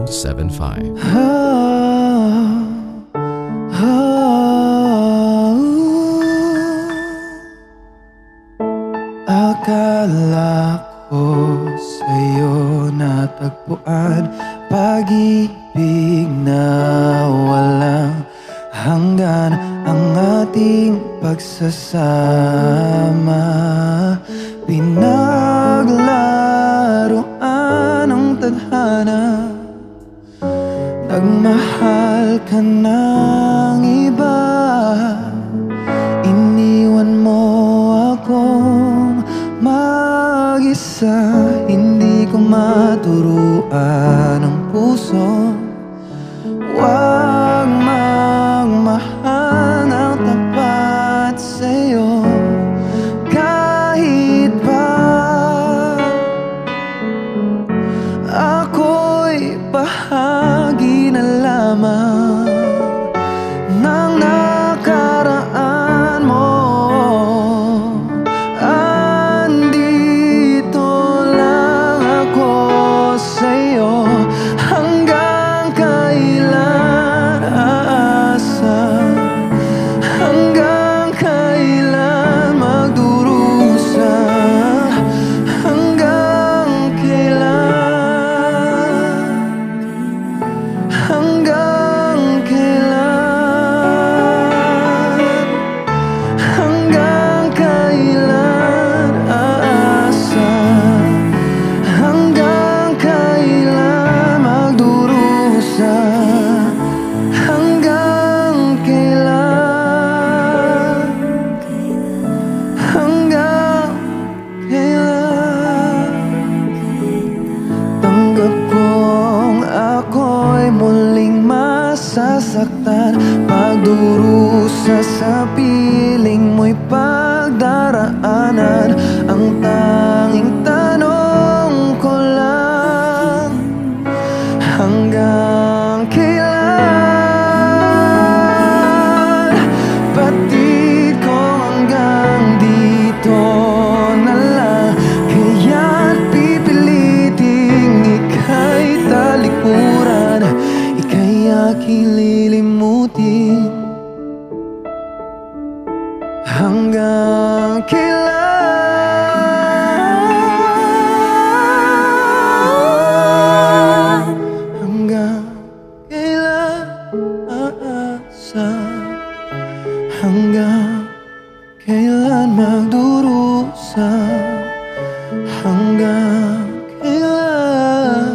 1075. Akala ko sa'yo natagpuan pag-ibig na walang hanggan, ang ating pagsasama. Pinaglaruan ng tadhana, nagmahal ka ng iba. Iniwan mo akong mag-isa, hindi ko maturuan ang puso. Huwag magmahal ng tapat sa'yo, kahit pa ako'y bahagi na lamang ng nakaraan mo. Andito lang ako sa'yo, hanggang kailan aasa, hanggang kailan magdurusa, hanggang kailan, hanggang kailan, hanggang kailan aasa, hanggang kailan magdurusa, hanggang kailan, hanggang kailan. Tanggap kong ako'y muling masasaktan, magdurusa sa piling mo'y pagdaraanan. Ang tanging tanong ko lang, hanggang kailan? Batid ko hanggang dito na lang, kaya't pipiliting ika'y talikuran, ika'y aking lilimutin. Hanggang kailan, hanggang kailan aasa, hanggang kailan magdurusa, hanggang kailan,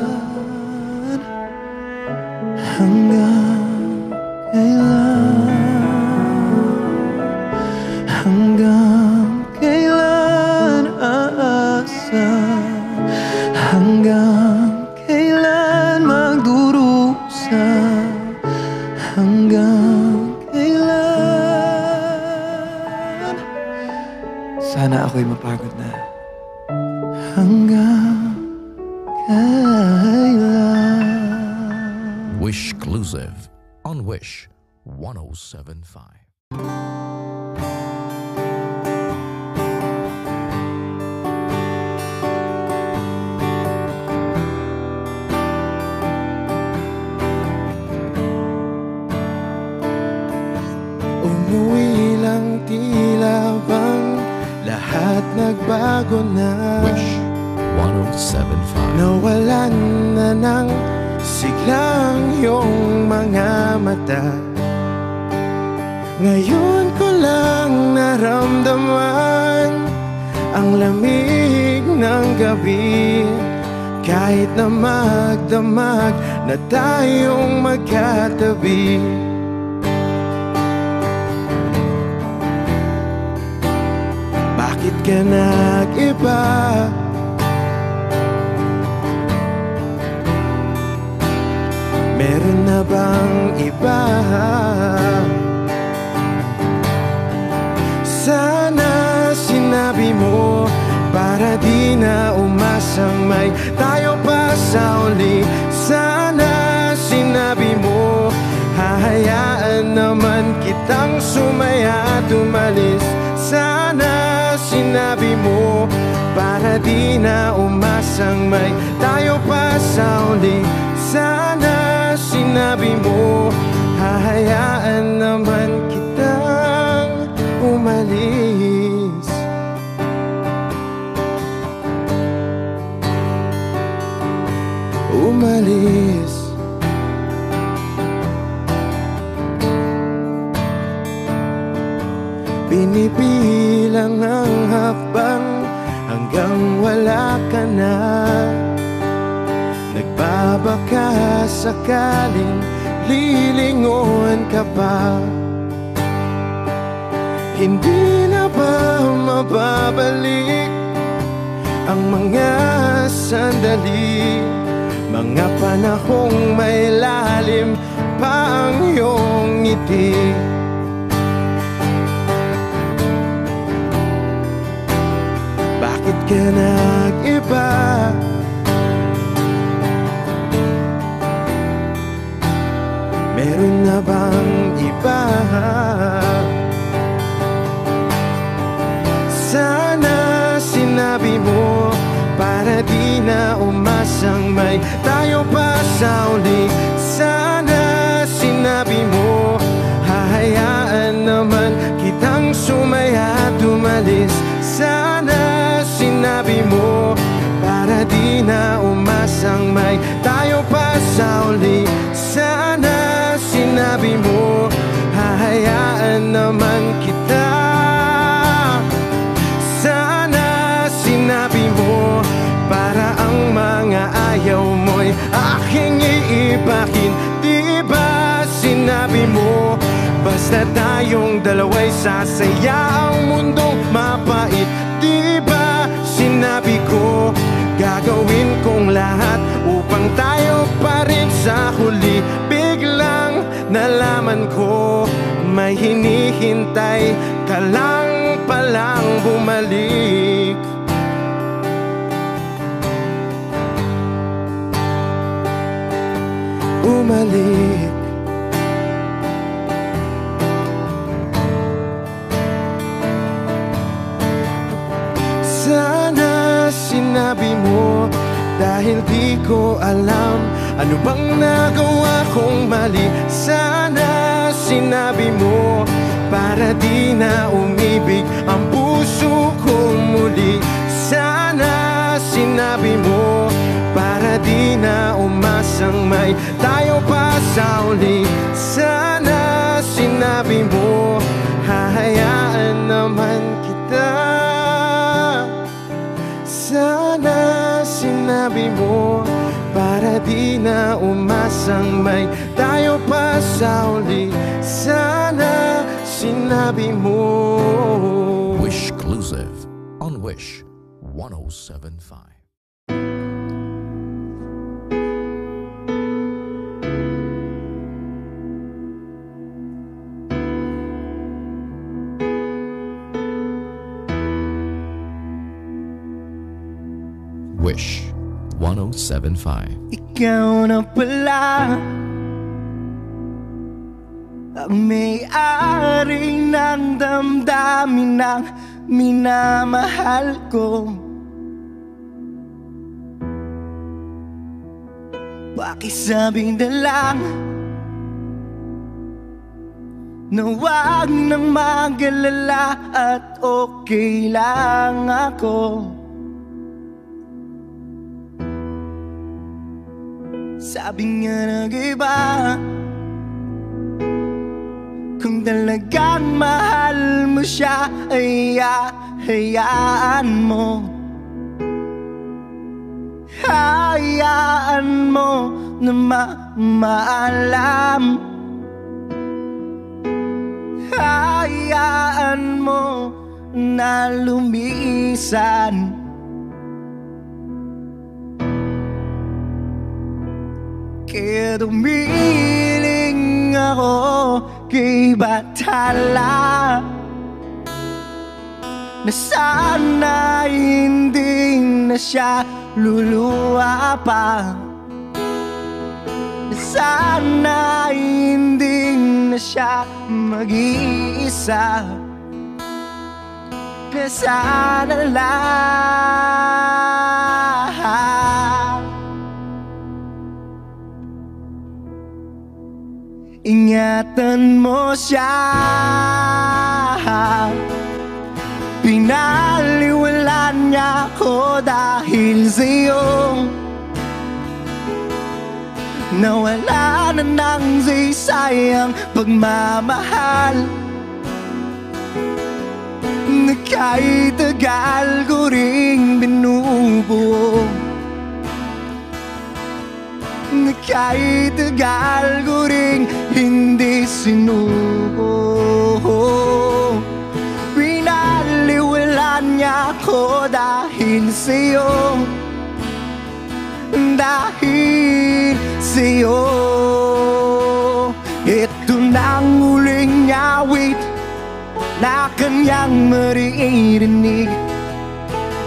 hanggang kailan, hanggang kailan aasa, hanggang kailan magdurusa, hanggang kailan. Sana ako'y mapagod na. Hanggang kailan. Wishclusive on Wish 1075. Umuwi lang, tila bang lahat nagbago na. Wish 1075. Nawalan na ng siglang iyong mga mata. Ngayon ko lang naramdaman ang lamig ng gabi, kahit na magdamag na tayong magkatabi. Bakit ka nag-iba? Meron na bang iba? Sana sinabi mo, para di na umasang may tayo pa sa uli. Sana sinabi mo, hahayaan naman kitang sumaya at umalis. Sana sinabi mo, para di na umasang may tayo pa sa uli. Sana sinabi mo, hahayaan naman kitang umalis. Umalis. Pinipilang ang hakbang hanggang wala ka na. Nagbabaka sakaling lilingon ka pa. Hindi na ba mababalik ang mga sandali, mga panahong may lalim pa ang iyong ngiti? Bakit ka nag-iba? Meron na bang iba? Sana sinabi mo, para di na umasang may tayo pa sa uli. Sana sinabi mo, hahayaan naman kitang sumaya at umalis. Sana sinabi mo, para di na umasang may tayo pa sa uli. Sana sinabi mo, hahayaan naman kita. Sana sinabi mo, para ang mga ayaw mo'y aking iibahin. Di ba sinabi mo, basta tayong dalawa'y sasaya ang mundong mapait? Di ba sinabi ko, gagawin kong lahat upang tayo pa rin sa huli? Biglang nalaman ko, may hinihintay ka lang palang bumalik. Umalik. Sana sinabi mo, dahil di ko alam ano bang nagawa kong mali. Sana sinabi mo, para di na umibig ang puso kong muli. Sana sinabi mo, para di na umasang may tayo pa sa uli. Sana sinabi mo, hahayaan naman kita. Sana sinabi mo, para di na umasang may tayo pa sa uli. Sana sinabi mo. Wish Exclusive on Wish 107.5. Wish 107.5. Ikaw na pala ang may-ari ng damdamin ng minamahal ko. Pakisabing na lang na wag nang mag-alala at okay lang ako. Sabi nga nag-iba, kung talagang mahal mo siya ay hayaan mo. Hayaan mo na maalam. Hayaan mo na lumisan. Kaya tumiling ako kay Bathala na sana hindi na siya luluwa pa. Na sana hindi na siya mag-iisa. Na sana lang ingatan mo siya. Pinaliwalaan niya ako dahil sa'yo. Nawala na ng sayang pagmamahal, na kahit tagal ko ring binubuo, na kahit tagal ko ring hindi sinuko. Pinaliwalaan niya ako dahil sa'yo, dahil sa'yo. Ito na ang huling awit na kanyang maririnig.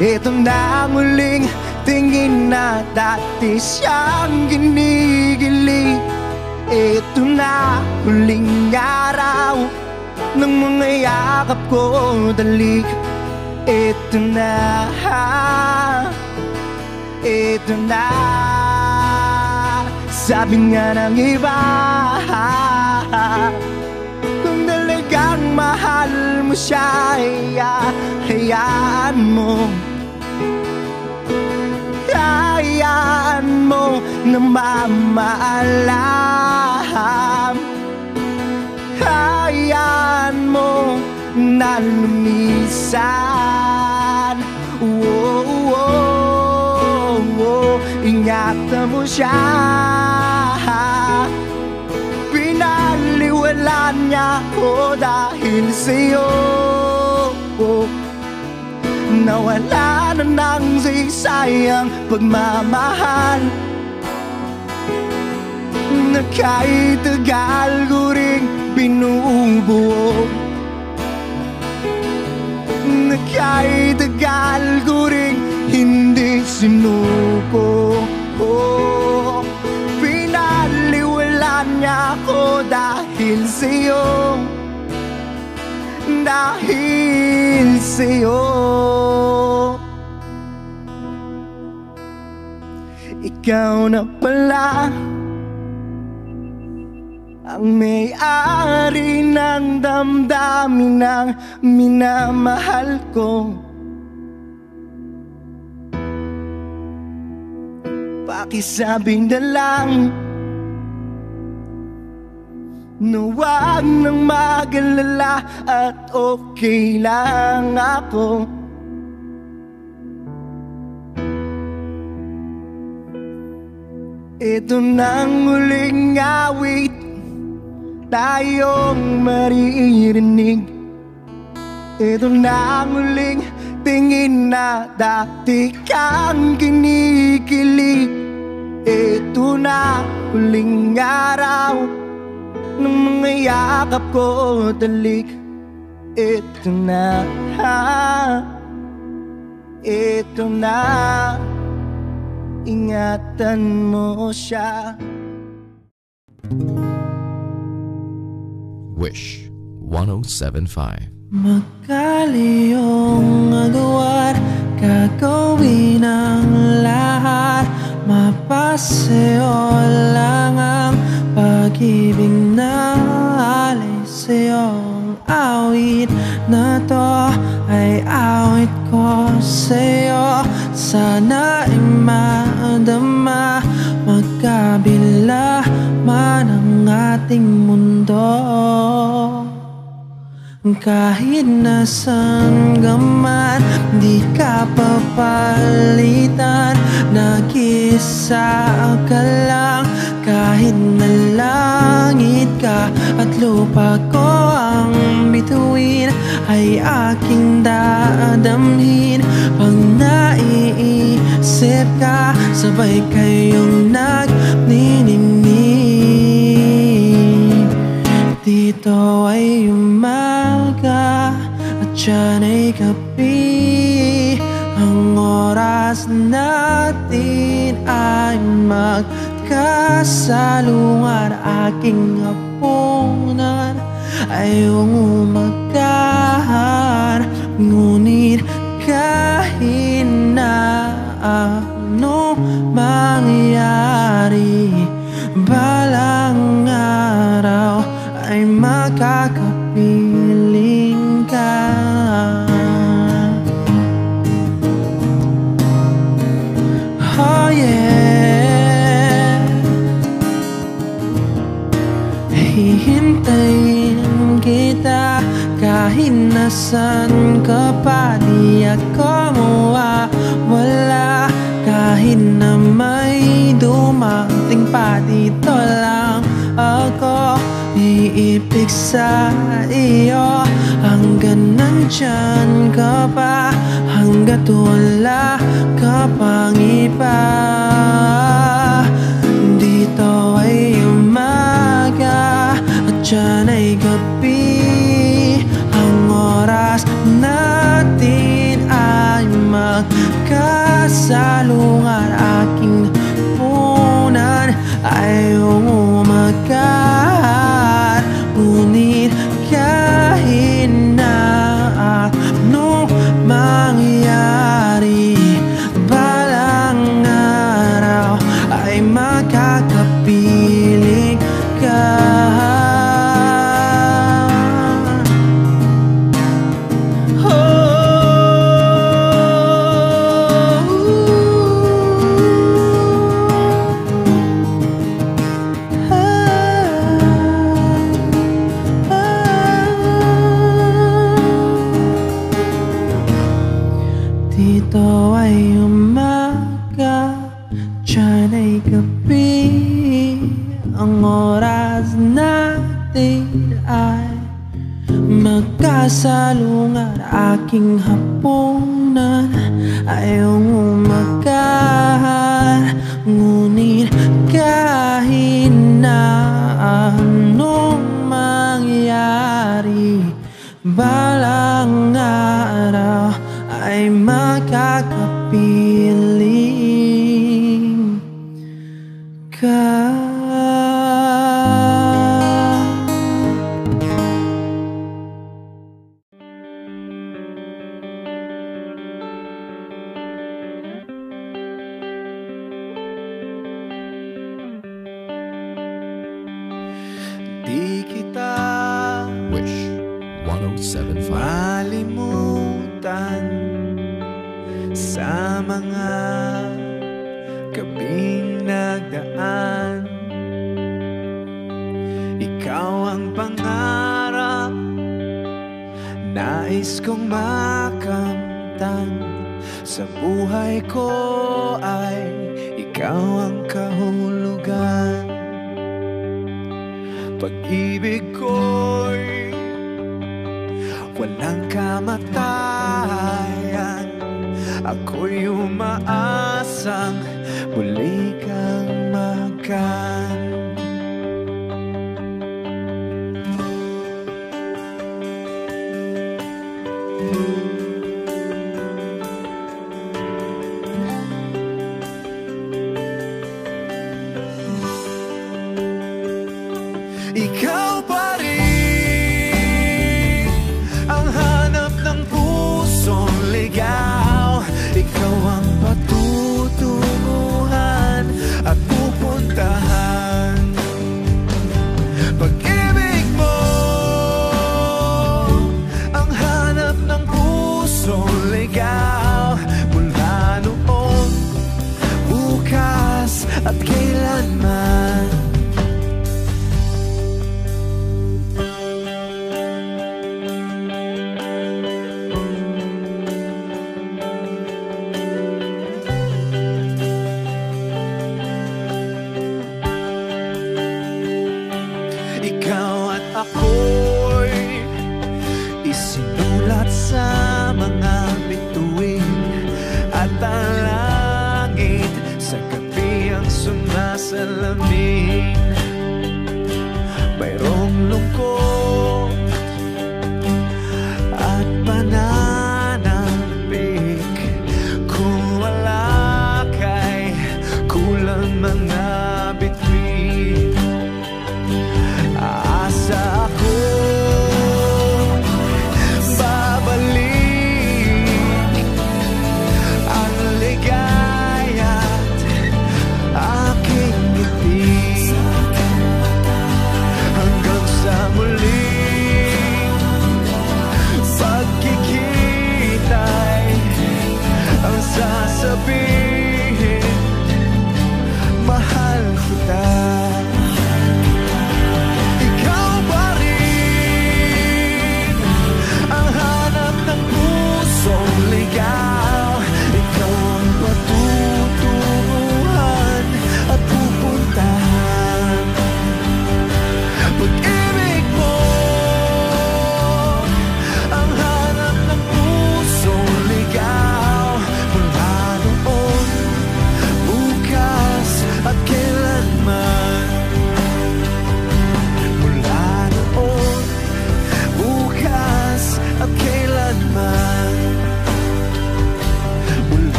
Ito na ang huling tingin na dati siyang ginigilig. Ito na huling araw ng mga yakap ko dalik. Ito na, ito na. Sabi nga ng iba, kung talagang mahal mo siya, hayaan mo, hayaan mo na mamaalam, hayaan mo na lumisan. Ingatan mo siya. Pinaliwalaan niya ako dahil sa'yo. Nawala na ng sayang pagmamahal, na kahit tagal ko ring binubuo, na kahit tagal ko ring hindi sinuko. Pinaliwalaan niya ako dahil sa'yo, dahil sa'yo. Ikaw na pala ang may-ari ng damdamin ng minamahal ko. Pakisabing na lang na huwag nang mag-alala at okay lang ako. Ito nang huling awit tayong maririnig. Ito na ang huling tingin na dati kang kinikilig. Ito na huling araw ng mga yakap ko dalik. Ito na, ito na. Ingatan mo siya. Wish 107.5. Magkaliyong agawan, gagawin ang lahat. Mapasa'yo lang ang pag-ibig na alay sa'yo. Ang awit na to ay awit ko sa'yo. Sana ay madama, magkabila man ang ating mundo. Kahit nasan ka man, di ka papalitan. Nag-isa ka lang, kahit na langit ka at lupa ko ang bituin, ay aking dadamhin. Pag naiisip ka, sabay kayong nagniningning. Dito ay umaga at dyan ay gabi. Ang oras natin ay magkasalungan. Aking hapunan ay umagahan, ngunit kahit na ano mangyari, balang araw ka pa, di ako mawawala. Kahit na may dumating pa, dito lang ako iibig sa iyo. Hanggang nandyan ka pa, hanggat wala ka pang iba. Dito ay umaga at dyan ay gabi. Ang oras natin ay magkasalungan. Aking punan ay umagat, ngunit kahit na anong mangyari, balang araw ay makakapiling ka. Dito ay umaga, dyan ay gabi. Ang oras natin ay magkasalungan. Aking hapunan ay umagahan, ngunit kahit na anong mangyari, balang araw ay makakapiling ka. Di kita Wish 1075. malimutan sa mga gabing nagdaan. Ikaw ang pangarap, nais kong makamtan. Sa buhay ko ay ikaw ang kahulugan. Pag-ibig ko'y walang kamatayan. Ako'y umaasang muli kang makan. Ikaw pa rin ang hanap ng pusong ligaw. Ikaw ang patutunguhan at pupuntahan. Pag-ibig mo ang hanap ng pusong ligaw. Mula noon, bukas at kailanman. Ikaw at ako'y isinulat sa mga bituin.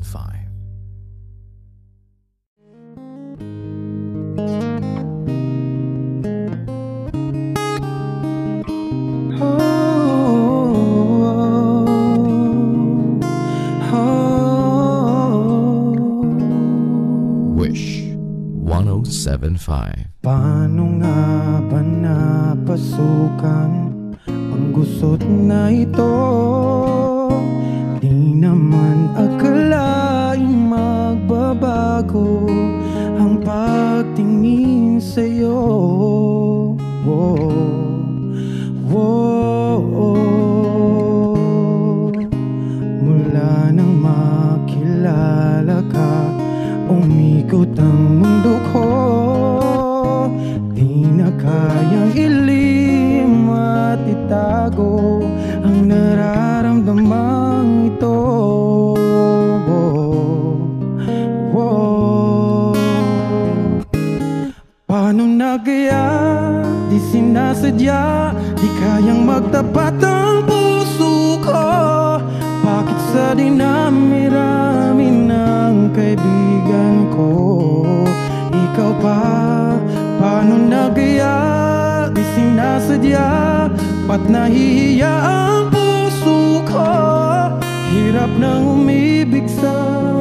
107.5. Wish 107.5. Paano nga ba napasukan ang gusot na ito? Di naman akalaing magbabago ang pagtingin sa'yo. Mula nang makilala ka, umikot ang mundo ko. Di na kayang ilim at itago ang nararamdamang ito. Paano na kaya di sinasadya, di kayang magtapat ang puso ko? Bakit sa dinami-rami ng kaibigan ko, ikaw pa? Paano na kaya di sinasadya, ba't nahihiya ang puso ko? Hirap nang umibig sa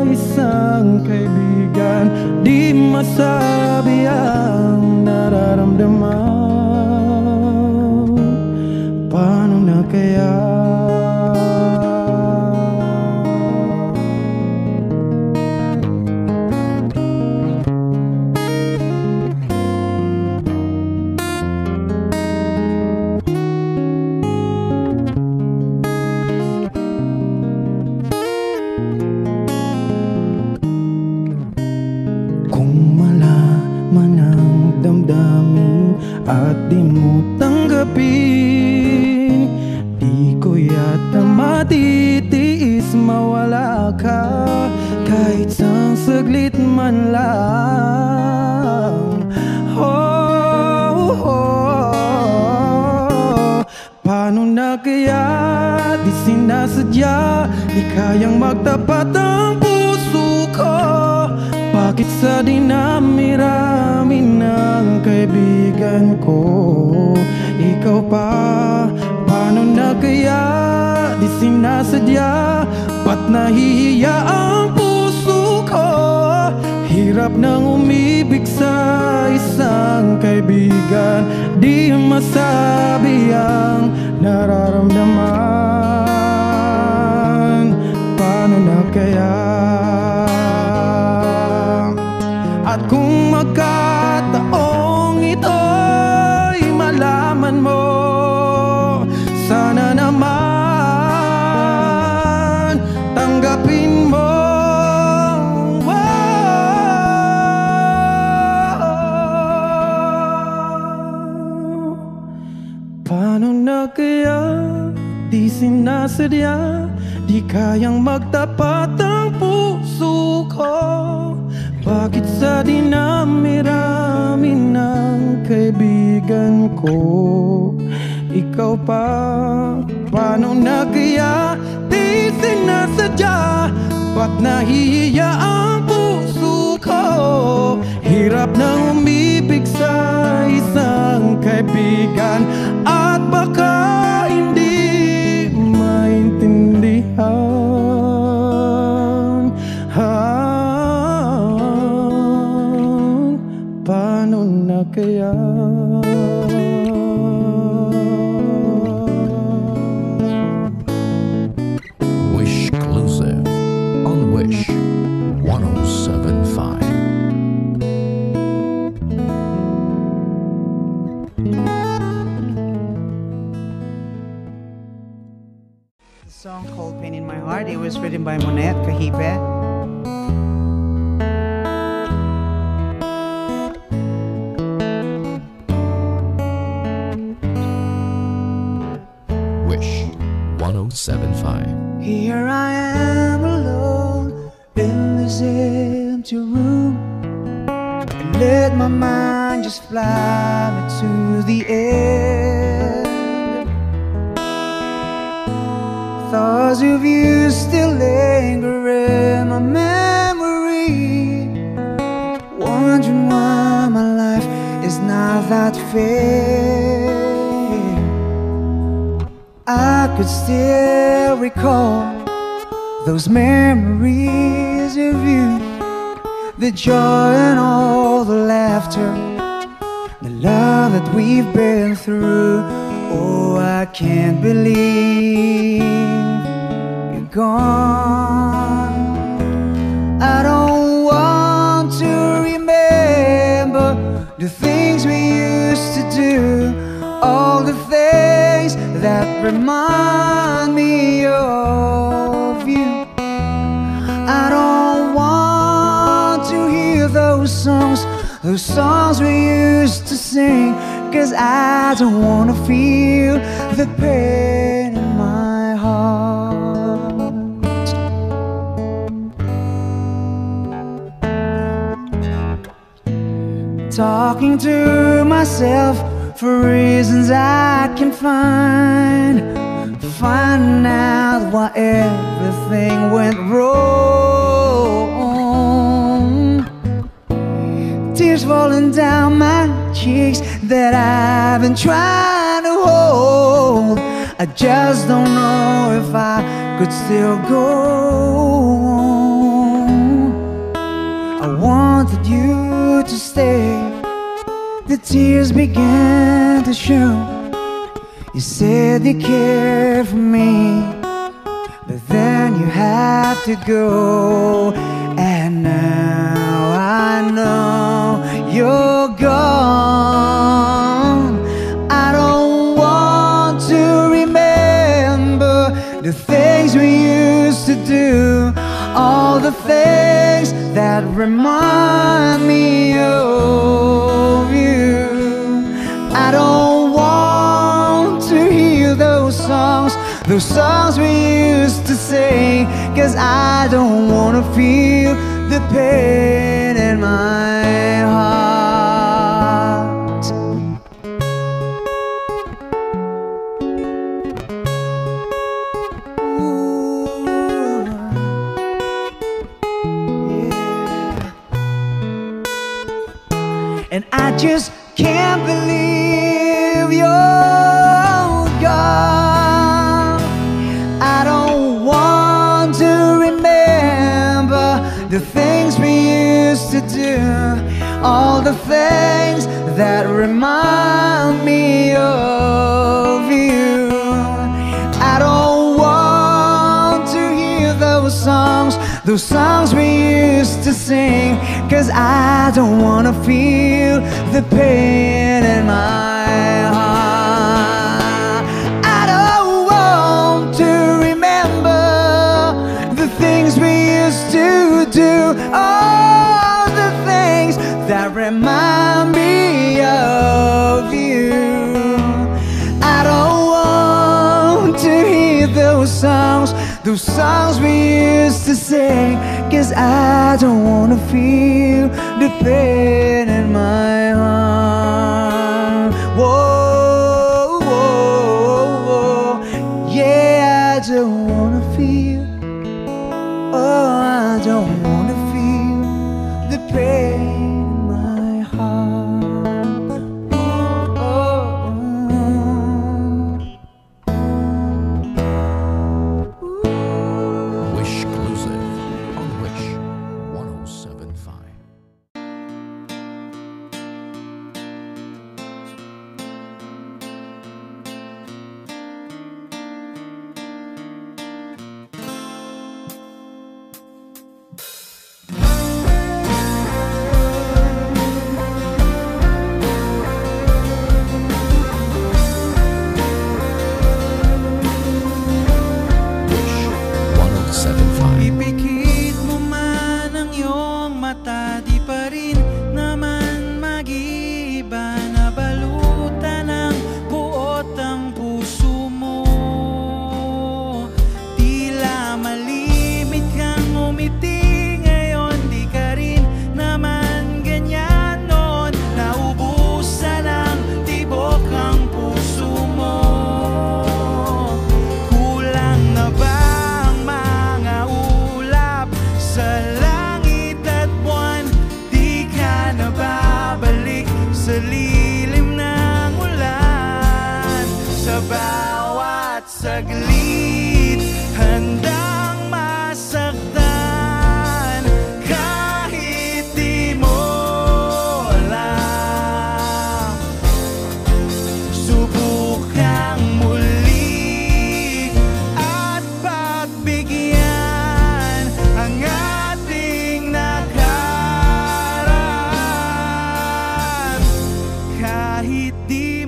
isang kaibigan, di masabi ang nararamdaman. Paano na kaya? At di mo tanggapin, di ko yata matitiis mawala ka kahit isang saglit man lang. Paano na kaya di sinasadya, di kayang magtapat ang puso ko? Bakit sa dinami-rami ng kaibigan ko, ikaw pa? Paano na kaya di sinasadya, ba't nahihiya ang puso ko? Hirap nang umibig sa isang kaibigan, di masabi ang nararamdaman. Paano na kaya? At kung magkataong ito'y malaman mo, sana naman tanggapin mo. Paano na kaya di sinasadya, di kayang magtapat ang puso ko? Bakit sa dinami-rami ng kaibigan ko, ikaw pa? Paano na kaya di sinasadya, ba't nahihiya ang puso ko? Hirap nang umibig sa isang kaibigan, at baka hindi maintindihan. Paano na kaya? Wish exclusive on Wish 107.5. The song called Pain in My Heart, it was written by Monette Kahipe. Wish 107.5. Here I am alone in this empty room, and let my mind just fly me to the end. Thoughts of you still linger in my memory. without fear. I could still recall those memories of you, the joy and all the laughter, the love that we've been through. Oh, I can't believe you're gone. I don't want to remember the things we used to do, all the things that remind me of you. I don't want to hear those songs we used to sing, 'cause I don't want to feel the pain in my heart. Talking to myself for reasons I can finding out why everything went wrong. Tears falling down my cheeks that I've been trying to hold. I just don't know if I could still go on. I wanted you to stay. The tears began to show. You said you cared for me, but then you have to go. And now I know you're gone. I don't want to remember the things we used to do, all the things that remind me of you. I don't want to hear those songs we used to sing, 'cause I don't want to feel the pain in my heart. Ooh, yeah. And I just can't believe you're gone. I don't want to remember the things we used to do, all the things that remind me of you. I don't want to hear those songs we used to sing, 'cause I don't want to feel the pain in my heart. I don't want to remember the things we used to do, all the things that remind me of you. I don't want to hear those songs we used to sing, 'cause I don't want to feel the pain in my heart. Whoa, whoa, whoa. Yeah, I don't want to feel, oh, I don't want to feel the pain in my heart. Oh, oh, oh. Wish Exclusive on Wish 107.5.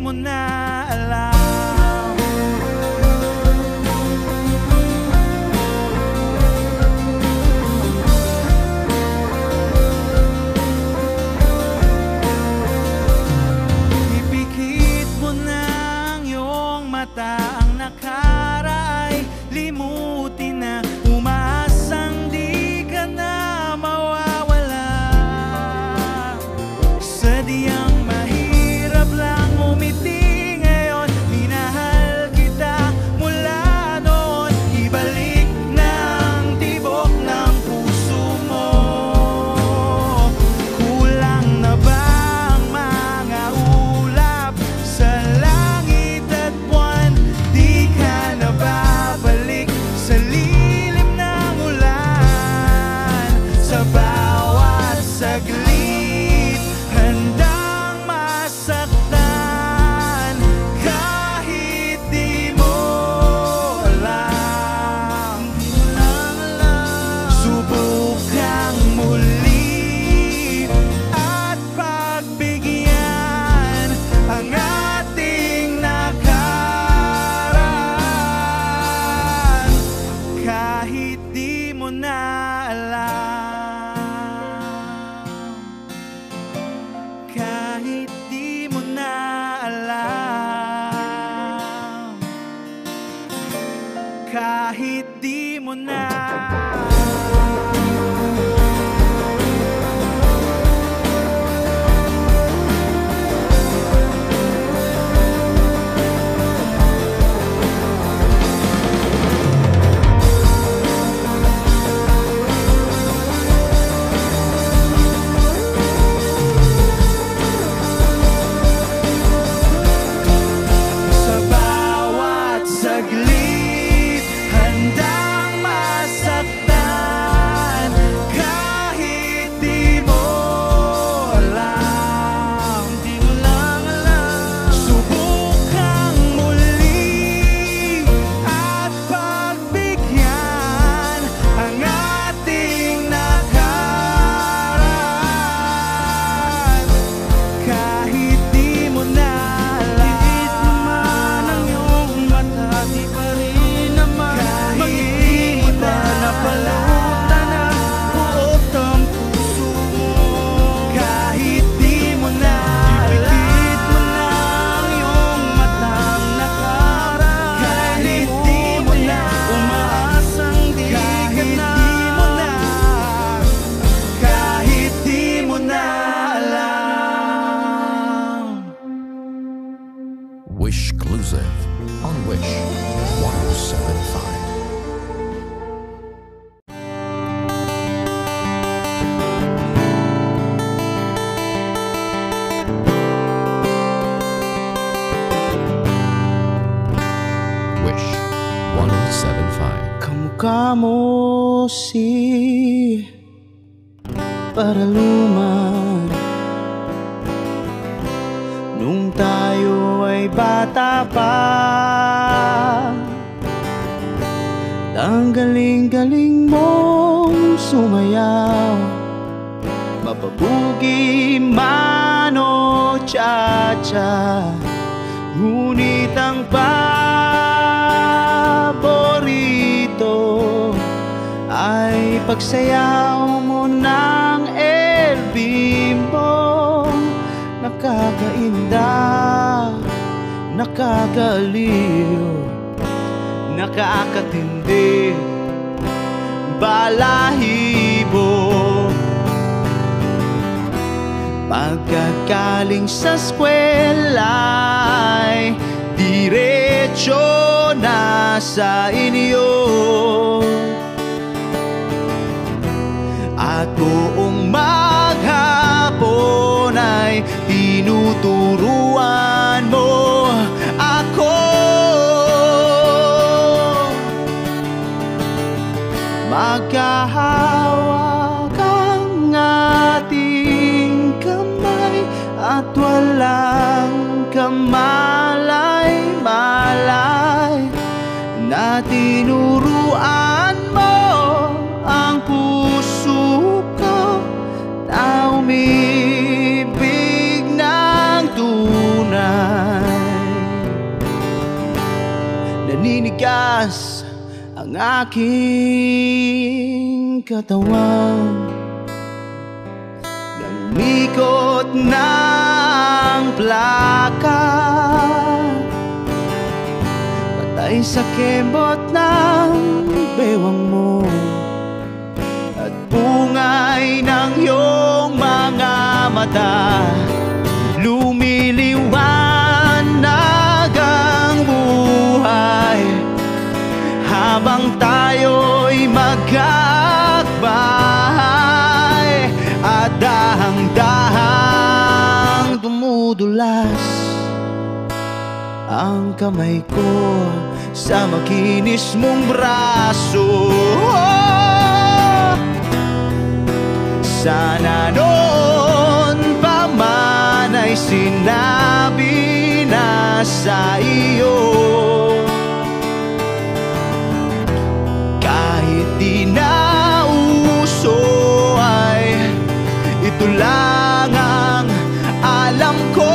mo na alam. Ipikit mo na ang iyong mata, ang nakaraay limutin na, umaasang di ka na mawawala. Sadyang mahirap lang umiti ngayon, minahal kita mula noon. Ibalik na ang tibok ng puso mo. Kulang na ba ang mga ulap sa langit at buwan? Di ka na babalik sa lilim ng ulan. Sa bawat saglit handang masaktan, kahit di mo alam. Subukang muli at pagbigyan ang ating nakaraan, kahit di mo na alam. Kahit di mo na alam. Kahit di mo na. Sa bawat saglit handang masaktan, kahit di mo alam. Di mo lang alam. Subukang muli at pagbigyan ang ating nakaraan, kahit di mo na alam. Kahit naman ang iyong mata, di pa rin naman makikita na palutan na buot ang puso mo. Kahit di mo na ipikit mo na ang iyong matang nakaraan, kahit di mo na umaasang di ka na, kahit di mo na alam. Wish Exclusive on Wish 1075. Wish 1075. Kamukha mo si Paraluman nung tayo ay bata pa. Ang galing-galing mong sumayaw, mapabugi man o cha-cha. Ngunit ang paborito ay pagsayaw mo ng El Bimbo. Nakakainda, nakakaliw, nakakatindi, balahibo. Pagkagaling sa eskwela'y diretso na sa inyo, at buong maghapon ay tinuturuan mo ako. Magkahawak ang ating kamay at walang kamalay-malay, na tinuruan mo ang puso ko na umibig ng tunay. Tinigas ang aking katawan, namikot ng plaka, patay sa kembot ng bewang mo at bungay ng iyong mga mata. Lumiliwanag ang buhay habang tayo'y magkakbahay, at dahang-dahang dumudulas ang kamay ko sa makinis mong braso. Sana noon pa man ay sinabi na sa iyo, kahit di na uso ay ito lang ang alam ko.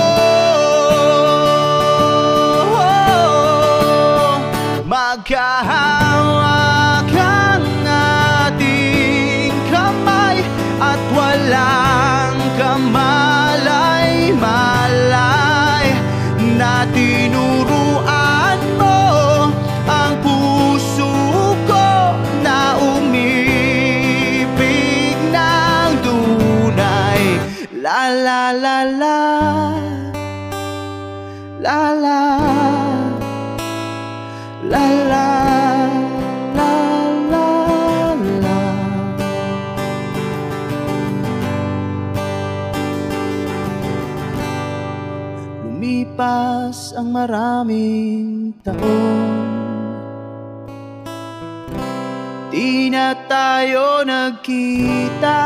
Magkahawak ang ating kamay at walang kamalay-malay, na tinuruan mo ang puso ko na umibig ng tunay. La la la la, la la, la la, la la, la. Lumipas ang maraming taon, di na tayo nagkita.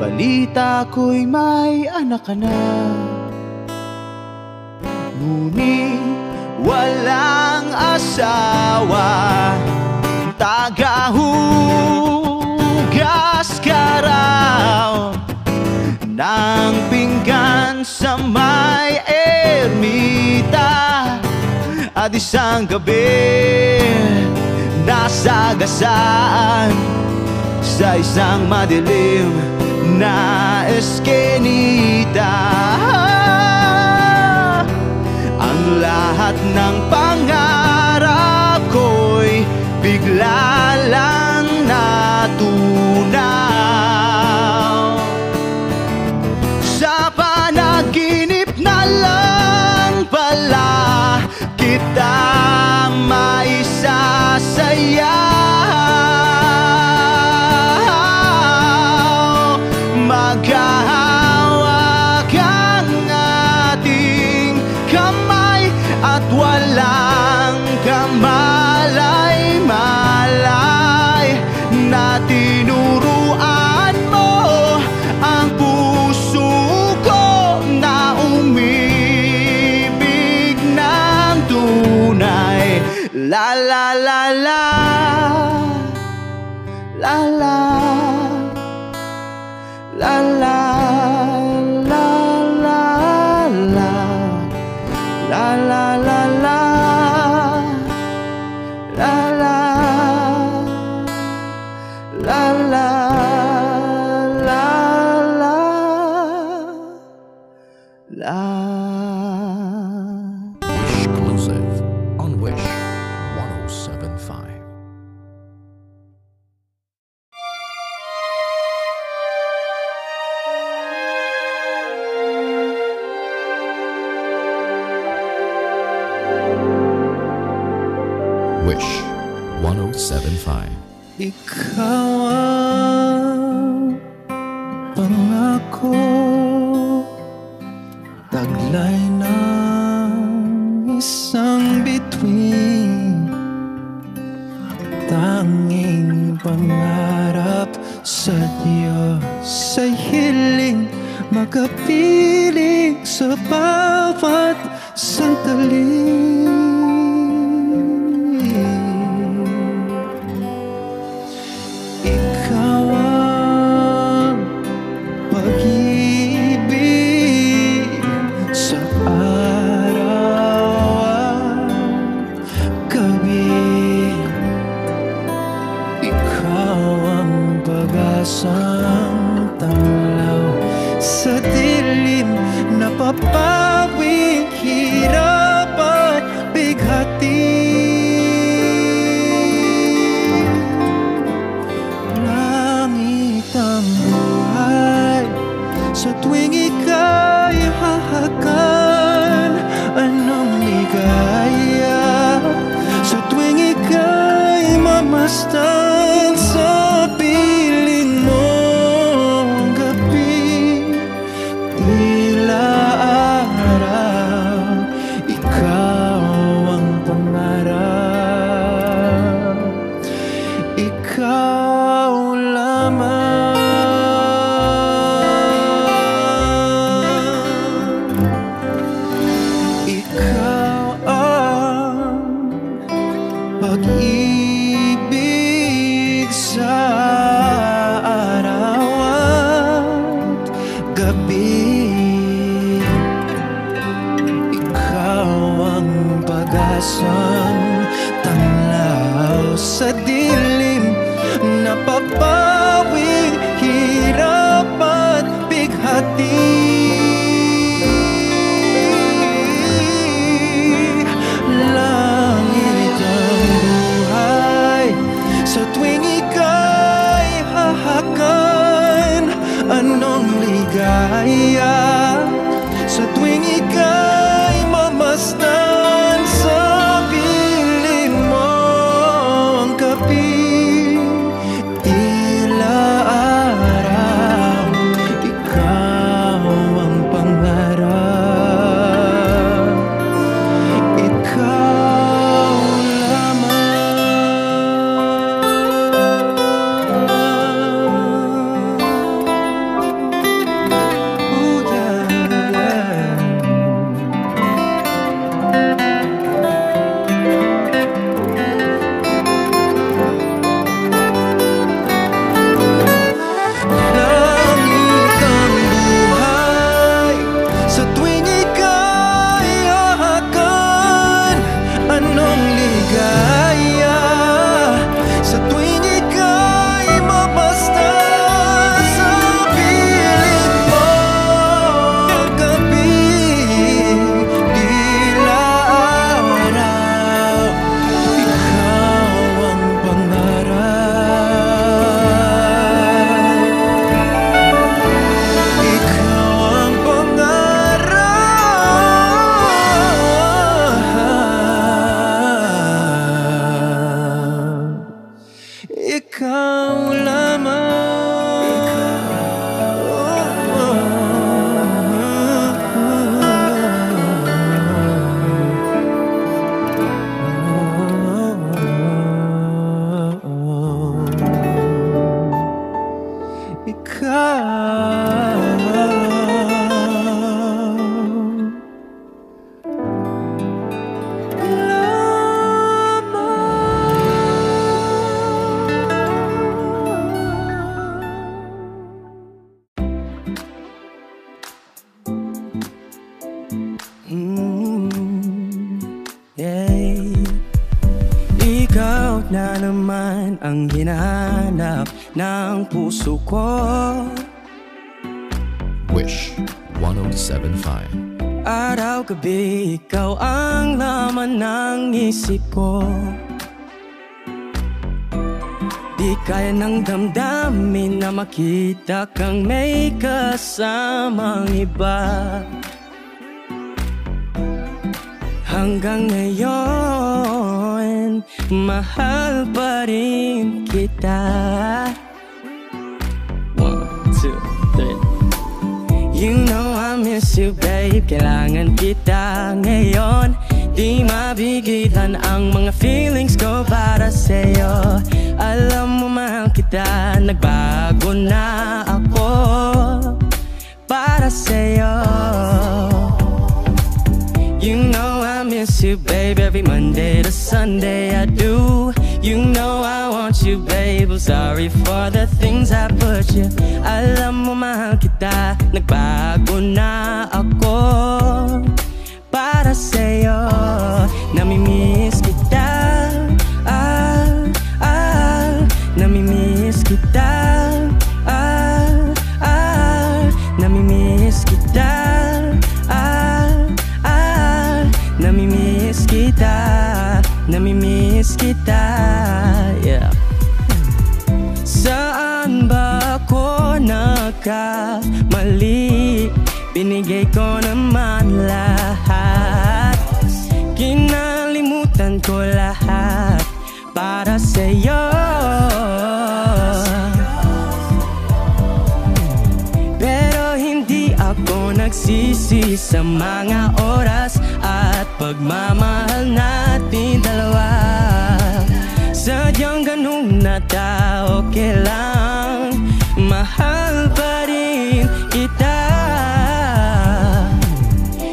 Balita ko'y may anak ka na, ngunit walang asawa. Tagahugas ka raw ng pinggan sa may ermita, at isang gabi nasagasaan sa isang madilim na eskenita. Ang lahat ng pangarap ko'y bigla lang natunaw. Sa panaginip na lang pala kita maisasayaw. Maghahawak ang ating kamay at walang kamalay-malay, na tinuruan mo ang puso ko na umibig ng tunay. La la la la, la la, la la, la la, la, la la la la, la la, la la, la la, la. Exclusive on Wish 1075. Wish 1075. Ikaw ang pangako, taglay ng isang bituin, tanging pangarap sa Diyos sa hiling, makapiling sa bawat sandali. Ikaw ang pag-ibig sa araw mamasdan sa piling mong gabi. Tila araw, ikaw ang pangarap. Ikaw lamang. Ikaw ang pag-ibig sa araw at gabi. Ikaw ang pag-asang tanglaw sa dilim, napapawing hirap at bighati. Langit ang buhay sa tuwing ika'y hahakan. Anong ligaya sa tuwing ika'y mamasdan sa piling mong gabi. Tila araw, ikaw ang pangarap. Ikaw lamang. Ooh, yeah, yeah. Langit ang buhay sa tuwing ika'y hahakan. Anong ligaya sa tuwing ika'y mamasdan sa piling mong gabi. Tila araw, ikaw ang pangarap. Ikaw ang pangarap. Ikaw lamang. Ikaw yeah. Ikaw na naman ang hinahanap ng puso ko. Wish 1075. Araw-gabi, ikaw ang laman ng isip ko. Di kaya ng damdamin na makita kang may kasamang iba. Hanggang ngayon, mahal pa rin kita. 1, 2, 3. You know I miss you, babe. Kailangan kita ngayon. Di mabigitan ang mga feelings ko para sa'yo. Alam mo mahal kita, nagbago na ako para sa'yo. You know I miss you, babe. Every Monday to Sunday I do. You know I want you, babe. I'm sorry for the things I put you. Alam mo mahal kita, nagbago na ako para sa'yo. Namimiss kita, namimiss kita, namimiss kita, namimiss kita, namimiss kita, yeah. Saan ba ako nagkamali? Binigay ko naman lahat, kinalimutan ko lahat para sa'yo. pagsisisi sa mga oras at pagmamahal natin dalawa. Sadyang ganun na tao, okay lang, mahal pa rin kita.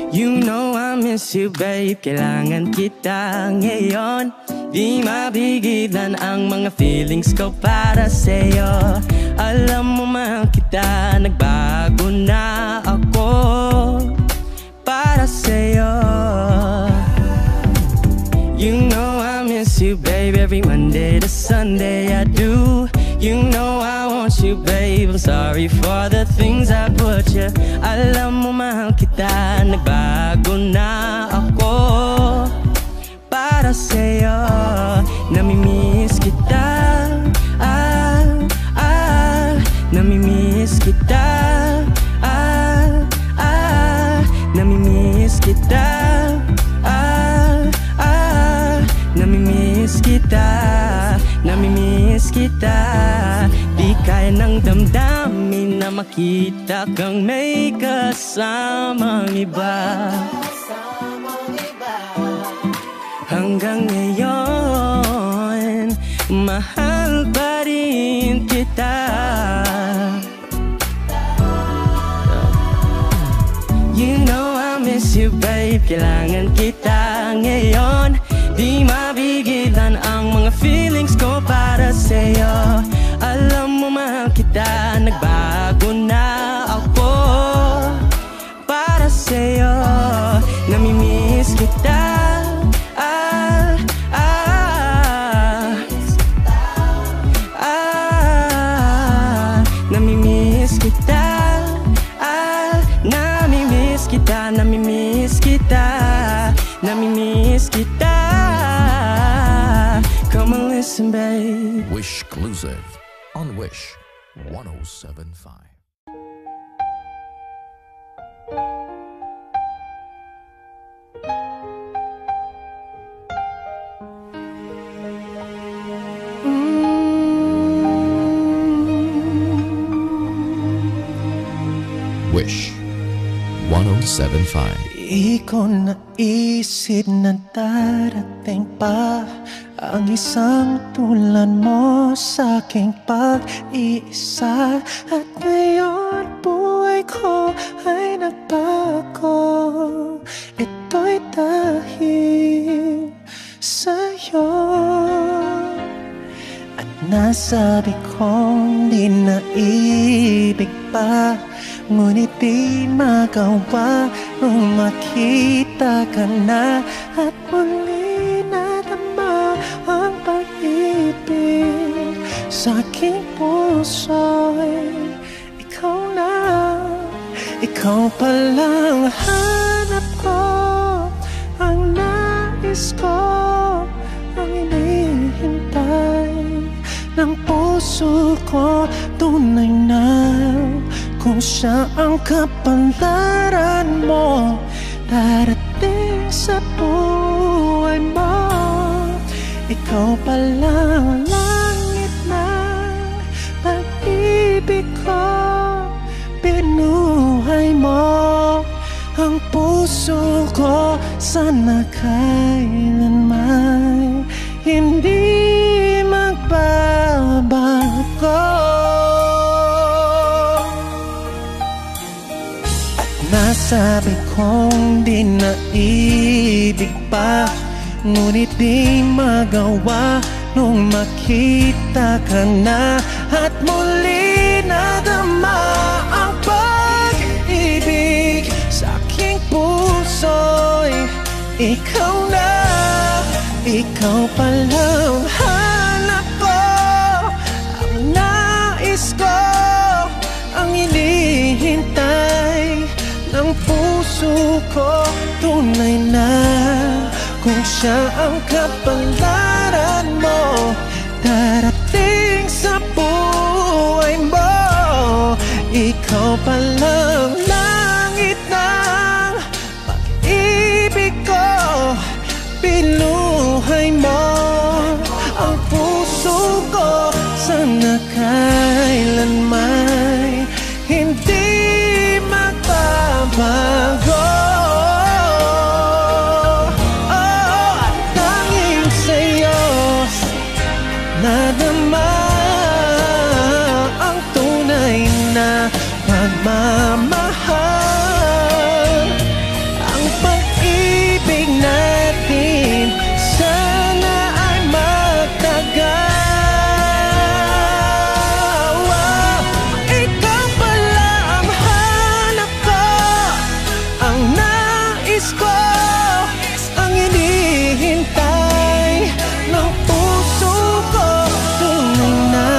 You know I miss you babe, kailangan kita ngayon. Di mapigilan ang mga feelings ko para sa'yo. Alam mo man kita, nagbago na ako para sa'yo. You know I miss you babe, every Monday to Sunday I do. You know I want you babe, I'm sorry for the things I put you. Alam mo mahal kita, nagbago na ako para sa'yo. Namimiss kita, namimiss kita, namimiss kita, namimiss kita, namimiss kita. Di kaya ng damdamin na makita kang may kasamang iba. Hanggang ngayon, mahal pa rin kita. You know I miss you babe, kailangan kita ngayon. Di mapigilan ang mga feelings ko para sa'yo. Alam mo mahal kita, nagbago na ako para sa'yo. Namimiss kita, namimiss kita, namimiss kita, namimiss kita, namimiss kita. Come and listen, babe. Wish Exclusive on Wish 107.5. Wish 107.5. Di ko naisip na darating pa ang isang tulad mo sa aking pag-iisa. At ngayon buhay ko ay nagbago. Ito'y dahil sa'yo. At nasabi kong di naibig pa, ngunit di magawa nung makita ka na. At muli nadama ang pag-ibig sa aking puso'y ikaw na. Ikaw palang hanap ko, ang nais ko, ang inihintay ng puso ko. Tunay na kung siya ang kapantaran mo, darating sa buhay mo. Ikaw palang langit ng pag-ibig ko, binuhay mo ang puso ko. Sana kailanman hindi magbabago. Nasabi kong di naibig pa, ngunit di magawa nung makita ka na. At muli nadama ang pag-ibig sa aking puso'y ikaw na. Ikaw palang hanap ko, ang nais ko, ang inihintay ng puso ko. Tunay na kung siya ang kapalaran mo, darating sa buhay mo. Ikaw palang langit ng pag-ibig ko, binuhay mo ang puso ko. Sana kailanman hindi magbabago. Tiis ko ang hinihintay ng puso ko. Tunay na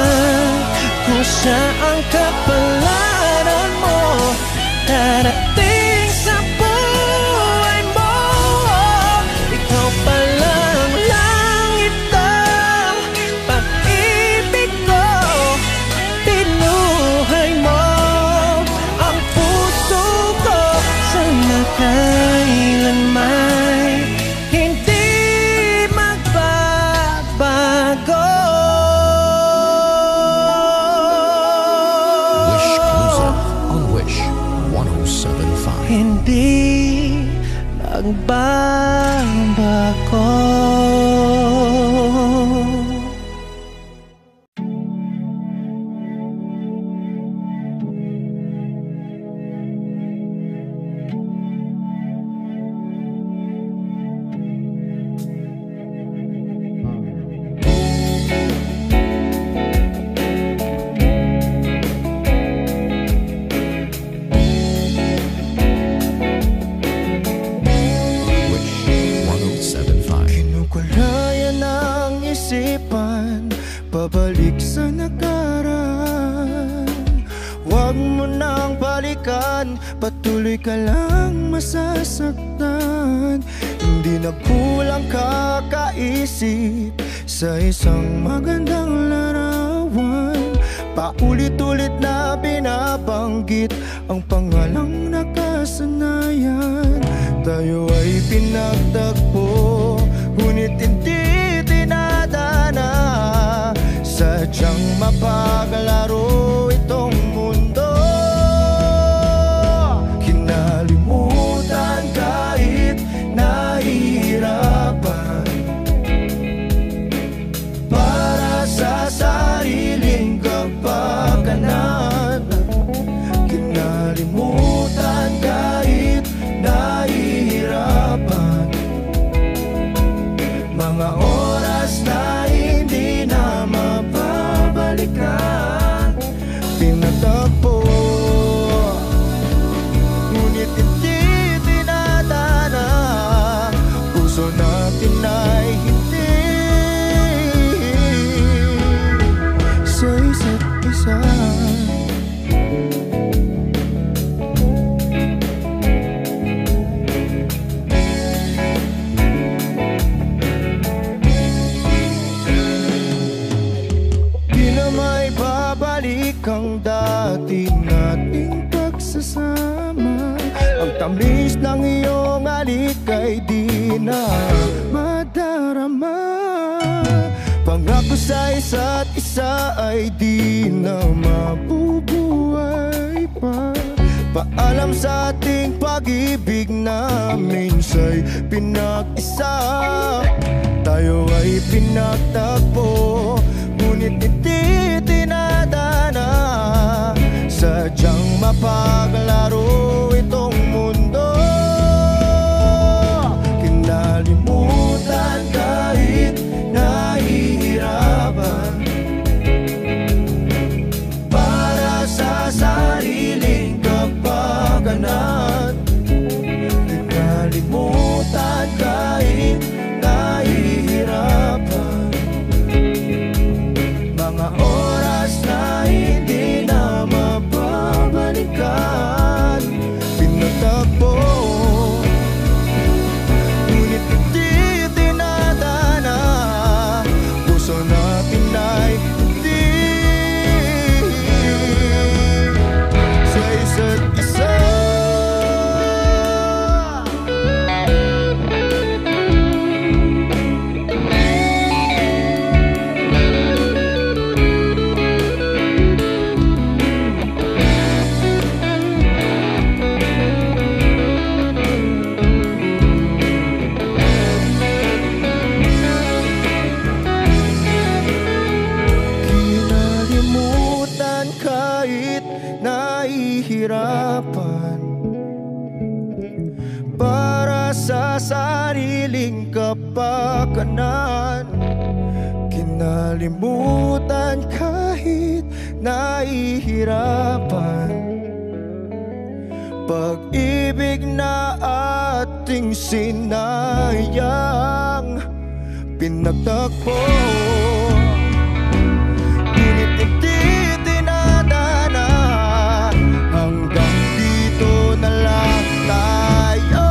kung siya ang kapalaran mo, darating sa buhay mo. Ikaw pa lang itong pag-ibig ko. Pinuhay mo ang puso ko. Sana kailanman hindi magbabago. Wish Exclusive on Wish 107.5. Hindi magbabago. Wish 107.5. Kinukulayan ang isipan, pabalik sa nakaraan. Huwag mo nang balikan, patuloy ka lang masasaktan. Hindi na kulang kakaisip sa isang magandang larawan. Paulit-ulit na binabanggit ang pangalang nakasanayan. Tayo ay pinagtagpo, ngunit hindi dinadana. Sadyang mapaglaro itong mundo. Kinalimutan kahit nahihirapan, para sa sariling kapakanan. Kinalimutan kahit nahihirapan, mga oras na hindi na mapabalikan. Pinatagpo, ngunit hindi dinadana. Puso natin ay hindi sa isa't isa. Di na may babalik ang dati nating pagsasama. Ang tamis ng iyong halik ay di na madarama. Pangako sa isa't isa ay di na mabubuhay pa. Paalam sa ating pag-ibig na minsa'y pinag-isa. Tayo ay pinagtagpo, ngunit hindi dinadana. Sadyang mapaglaro itong mundo. Kinalimutan kahit nahihirapan, para sa sariling kapakanan. Kinalimutan kahit nahihirapan, mga oras na hindi na mapabalikan. Pinatagpo, ngunit hindi dinadana. Puso natin ay hindi sa isa't isa. Kinalimutan kahit nahihirapan, para sa sariling kapakanan. Kinalimutan kahit nahihirapan, pag-ibig na ating sinayang pinagtagpo. Ngunit hindi dinadana, hanggang dito na lang tayo.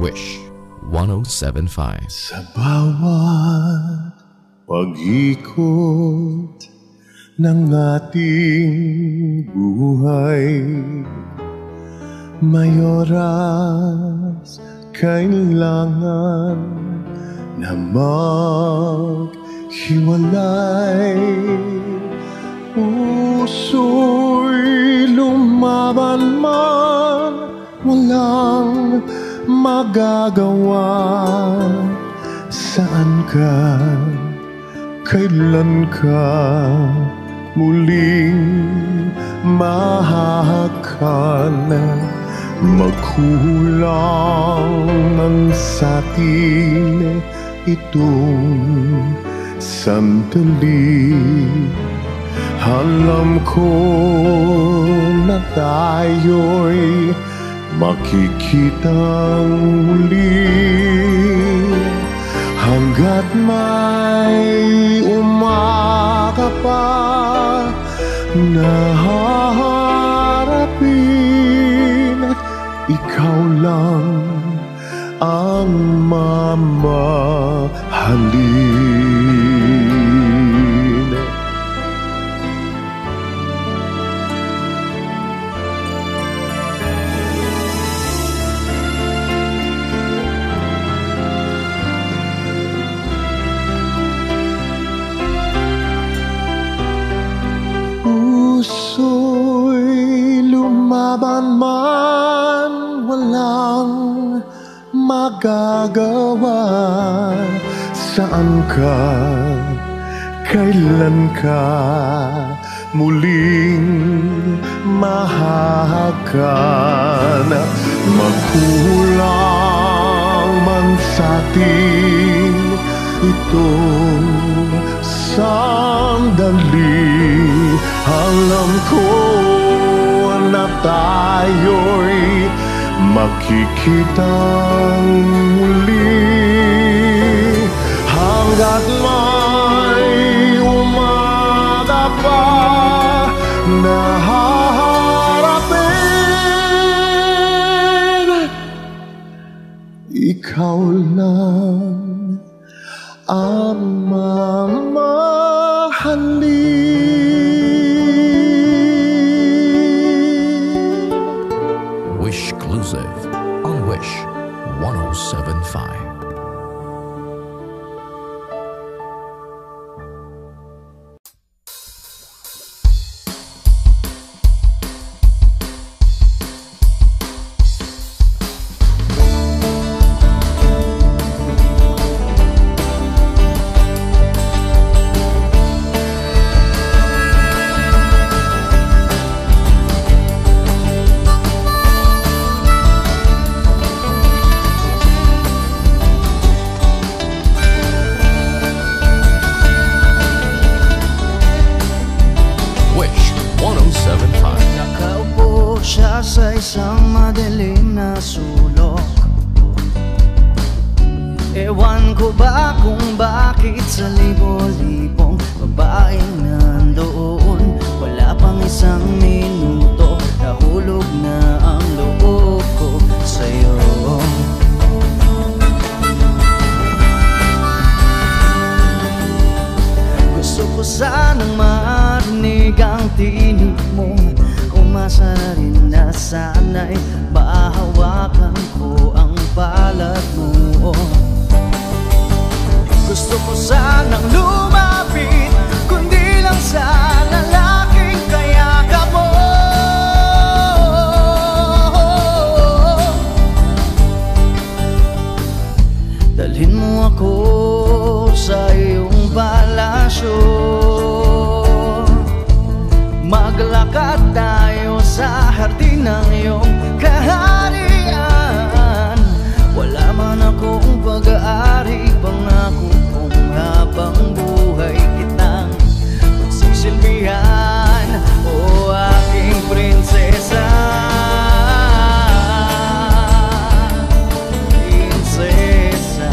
Wish 1075. Sa bawat pag-ikot ng ating buhay, may oras kailangan na maghiwalay. Puso'y lumaban man, walang magagawa. Saan ka, kailan ka muling mahahakan? Magkulang ang satin itong sandali. Alam ko na tayo'y makikitang muli. Hanggat may umaga pa na haharapin, ikaw lang ang mamahalin. Puso'y lumaban man, walang magagawa. Saan ka, kailan ka muling mahahakan? Magkulang man sa'tin itong sandali. Alam ko na tayo'y makikitang muli. Hanggat may umaga pa na haharapin, ikaw lang ang mamahalin. Exclusive on Wish 1075. mula sa isang madilim na sulok. Ewan ko ba kung bakit sa libo-libong babaeng nandoon, wala pang isang minuto, nahulog na ang loob ko sa'yo. Gusto ko sanang marinig ang tinig mo, umasa na rin na sana'y mahawakan ko ang palad mo. Gusto ko sanang lumapit, kundi lang sa lalaking kayakap mo. Dalhin mo ako sa iyong palasyo, maglakad tayo sa hardin ng iyong kaharian. Wala man akong pag-aari, pangako kong habang buhay kitang magsisilbihan, o aking prinsesa. Prinsesa.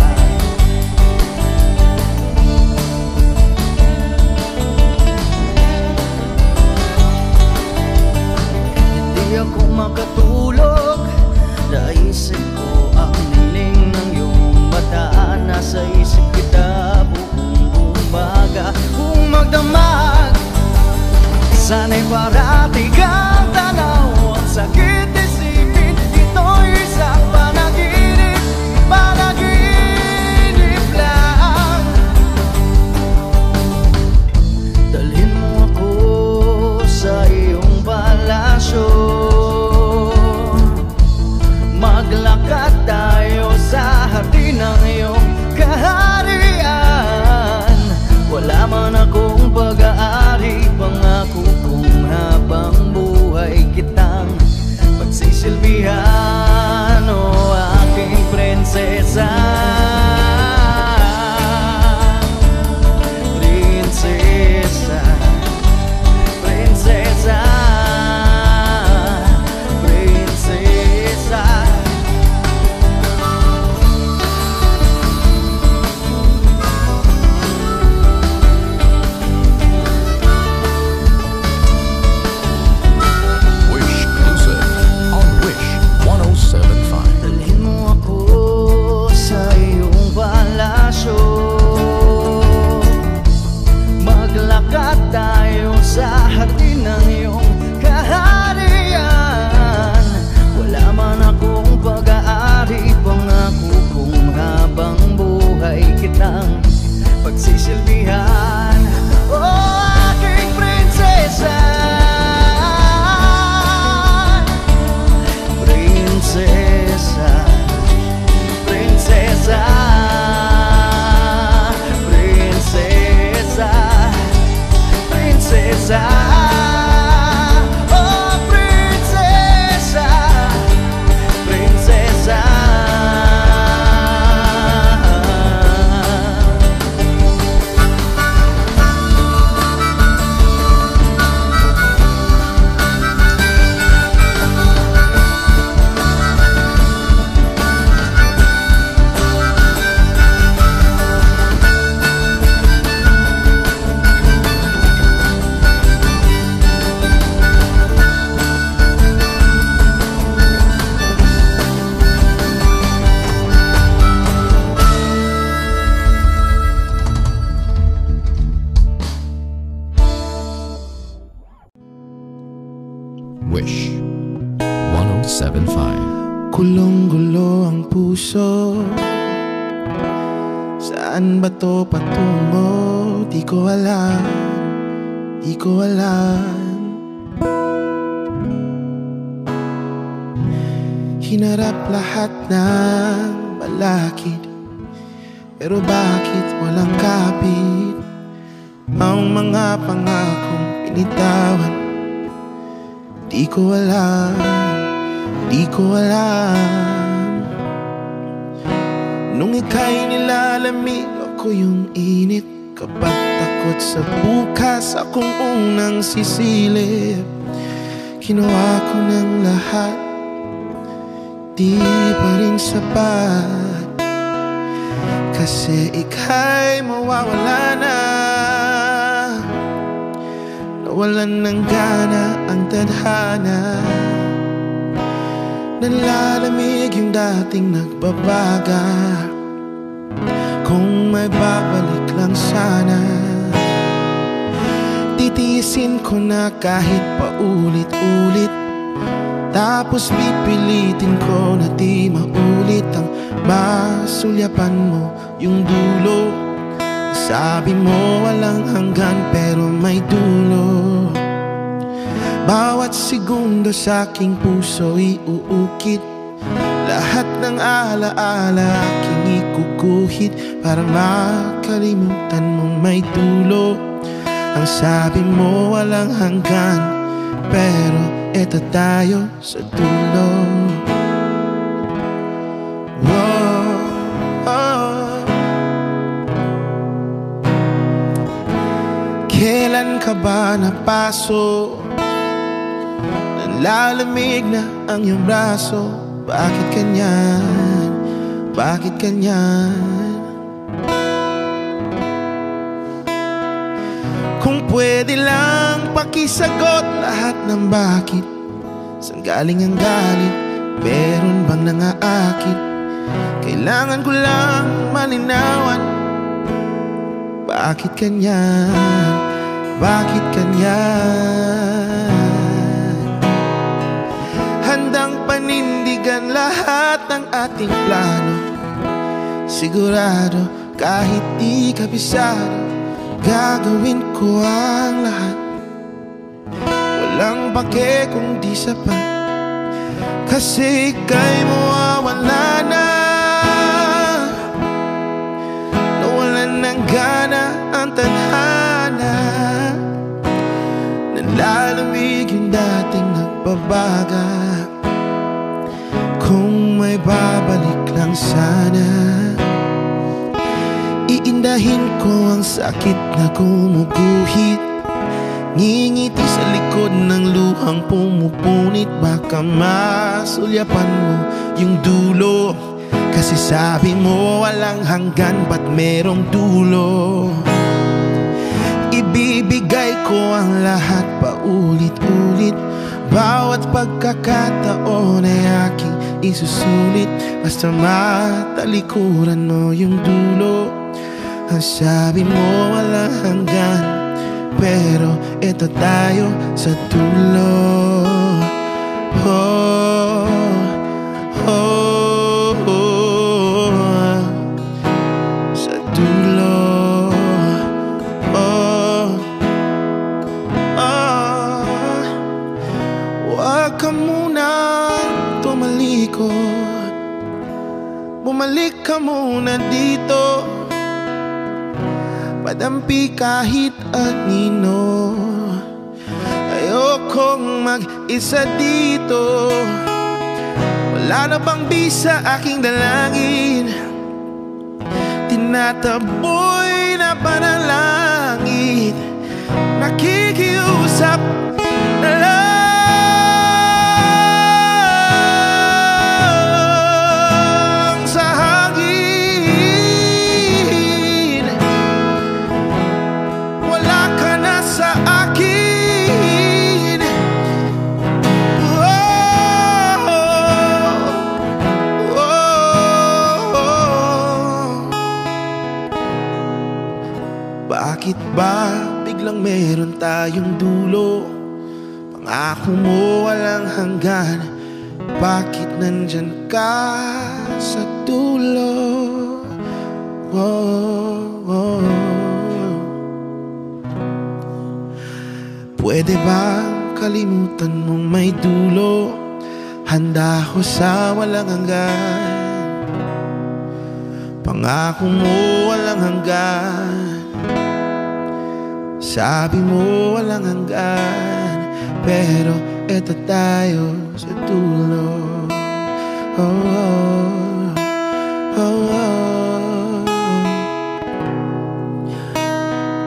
Hindi ako makatulog, naisip ko ang niling ng iyong mata. Nasa isip kita buong umaga, kung magdamag sana'y parati kang tanaw. Ang sakit isipin, ito'y isang panaginip, panaginip lang. Dalhin mo ako sa iyong palasyo, maglakad tayo sa hardin ng iyong kaharian. Wala man akong pag-aari, pangako kong habang buhay kitang pagsisilbihan, o aking prinsesa. Prinsesa. Prinsesa. Prinsesa. Wish Music on Wish 107.5. Dalhin mo ako sa iyong palasyo, maglakad tayo sa hardin ng iyong kaharian. Wala man akong pag-aari, pangako kong habang buhay kitang pagsisilbihan, o aking prinsesa. Prinsesa. Prinsesa. Prinsesa. Prinsesa. Oh, prinsesa. Prinsesa. Wish 107.5. Gulong-gulo ang puso, saan ba to patungo? Di ko alam, di ko alam. Hinarap lahat ng balakid, pero bakit walang kapit? Ang mga pangakong pinitawan, di ko alam, di ko alam. Nung ika'y nilalamig, ako yung init. Kapag takot sa bukas, akong unang sisilip. Ginawa ko ng lahat, di pa rin sapat. Kasi ika'y mawawala na. Nawalan ng gana ang tadhana. Nalalamig yung dating nagbabaga. Kung may babalik lang sana, titiisin ko na kahit paulit-ulit. Tapos pipilitin ko na di maulit ang masulyapan mo yung dulo. Sabi mo walang hanggan pero may dulo. Bawat segundo sa aking puso iuukit. Lahat ng alaala aking ikukuhit para makalimutan mong may dulo. Ang sabi mo walang hanggan, pero eto tayo sa dulo. Whoa, oh. Kailan ka ba napaso? Nanlalamig na ang iyong braso. Bakit ganyan? Bakit ganyan? Kung pwede lang pakisagot lahat ng bakit. Saan galing ang galit? Meron bang nangaakit? Kailangan ko lang malinawan. Bakit ganyan? Bakit ganyan? Handang panindigan lahat ng ating plano. Sigurado kahit di kabisado, gagawin ko ang lahat. Walang pake kung di sapat. Kasi ika'y mawawala na. Nawalan ng gana ang tadhana. Nanlalamig yung dating nagbabaga. Kung may babalik lang sana, iindahin ko ang sakit na gumuguhit. Ngingiti sa likod ng luhang pumupunit. Baka masulyapan mo yung dulo. Kasi sabi mo walang hanggan, ba't merong dulo? Ibibigay ko ang lahat paulit-ulit. Bawat pagkakataon ay aking isusulit. Basta matalikuran mo yung dulo. Ang sabi mo walang hanggan, pero eto tayo sa dulo. Oh, oh, oh, sa dulo. Oh, oh, wag ka munang tumalikod. Bumalik ka muna dito. Padampi kahit anino. Ayokong mag-isa dito. Wala na bang bisa aking dalangin? Tinataboy na panalangin. Nakikiusap na lang sa hangin. Wala ka na sa akin. Oh, oh, oh. Bakit ba biglang meron tayong dulo? Pangako mo walang hanggan. Bakit nandyan ka sa dulo? Oh, oh. Pwede ba kalimutan mong may dulo? Handa ko sa walang hanggan. Pangako mo walang hanggan. Sabi mo walang hanggan, pero eto tayo sa dulo. Oh, oh, oh, oh.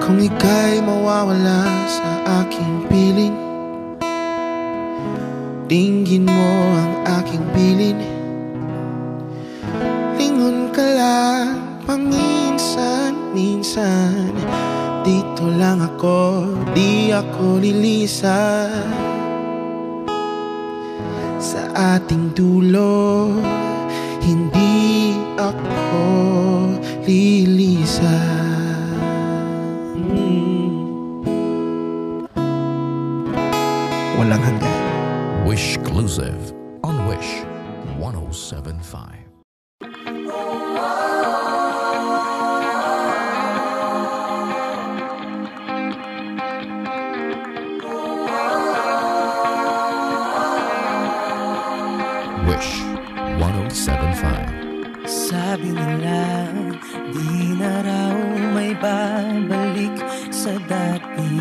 Kung ika'y mawawala sa aking piling, ang aking bilin. Lingon ka lang paminsan-minsan. Dito lang ako, di ako lilisan. Sa ating dulo, hindi ako lilisan. Walang hanggan. Wishclusive on Wish 107.5. Wish 107.5. Sabi nila, di na raw may babalik sa dati.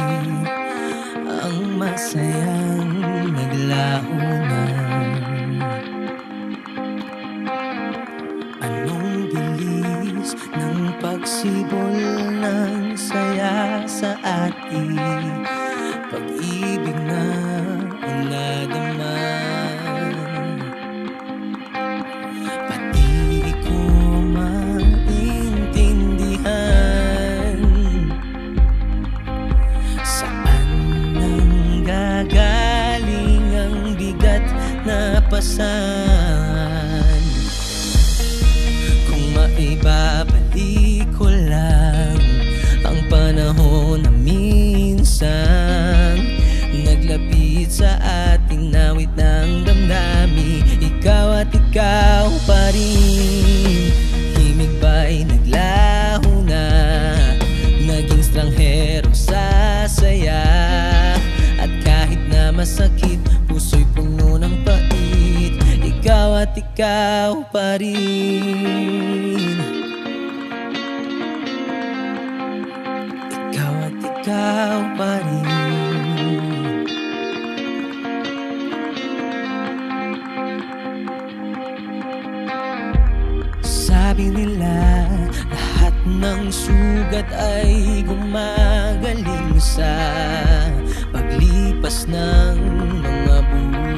Ang masayang naglaho na. Anong bilis ng pagsibol ng saya sa atin? Pag-ibig na ang nadama. Napasan. Kung maibabalik ko lang ang panahon na minsan naglapit sa ating nawit ng damdami. Ikaw at ikaw pa rin. Himig ba'y naglaho na, naging stranghero sa saya. At kahit na masakit, puso'y puno ng pait. Ikaw at ikaw pa rin. Ikaw at ikaw pa rin. Sabi nila, lahat ng sugat ay gumagaling sa paglipas ng mga bukas.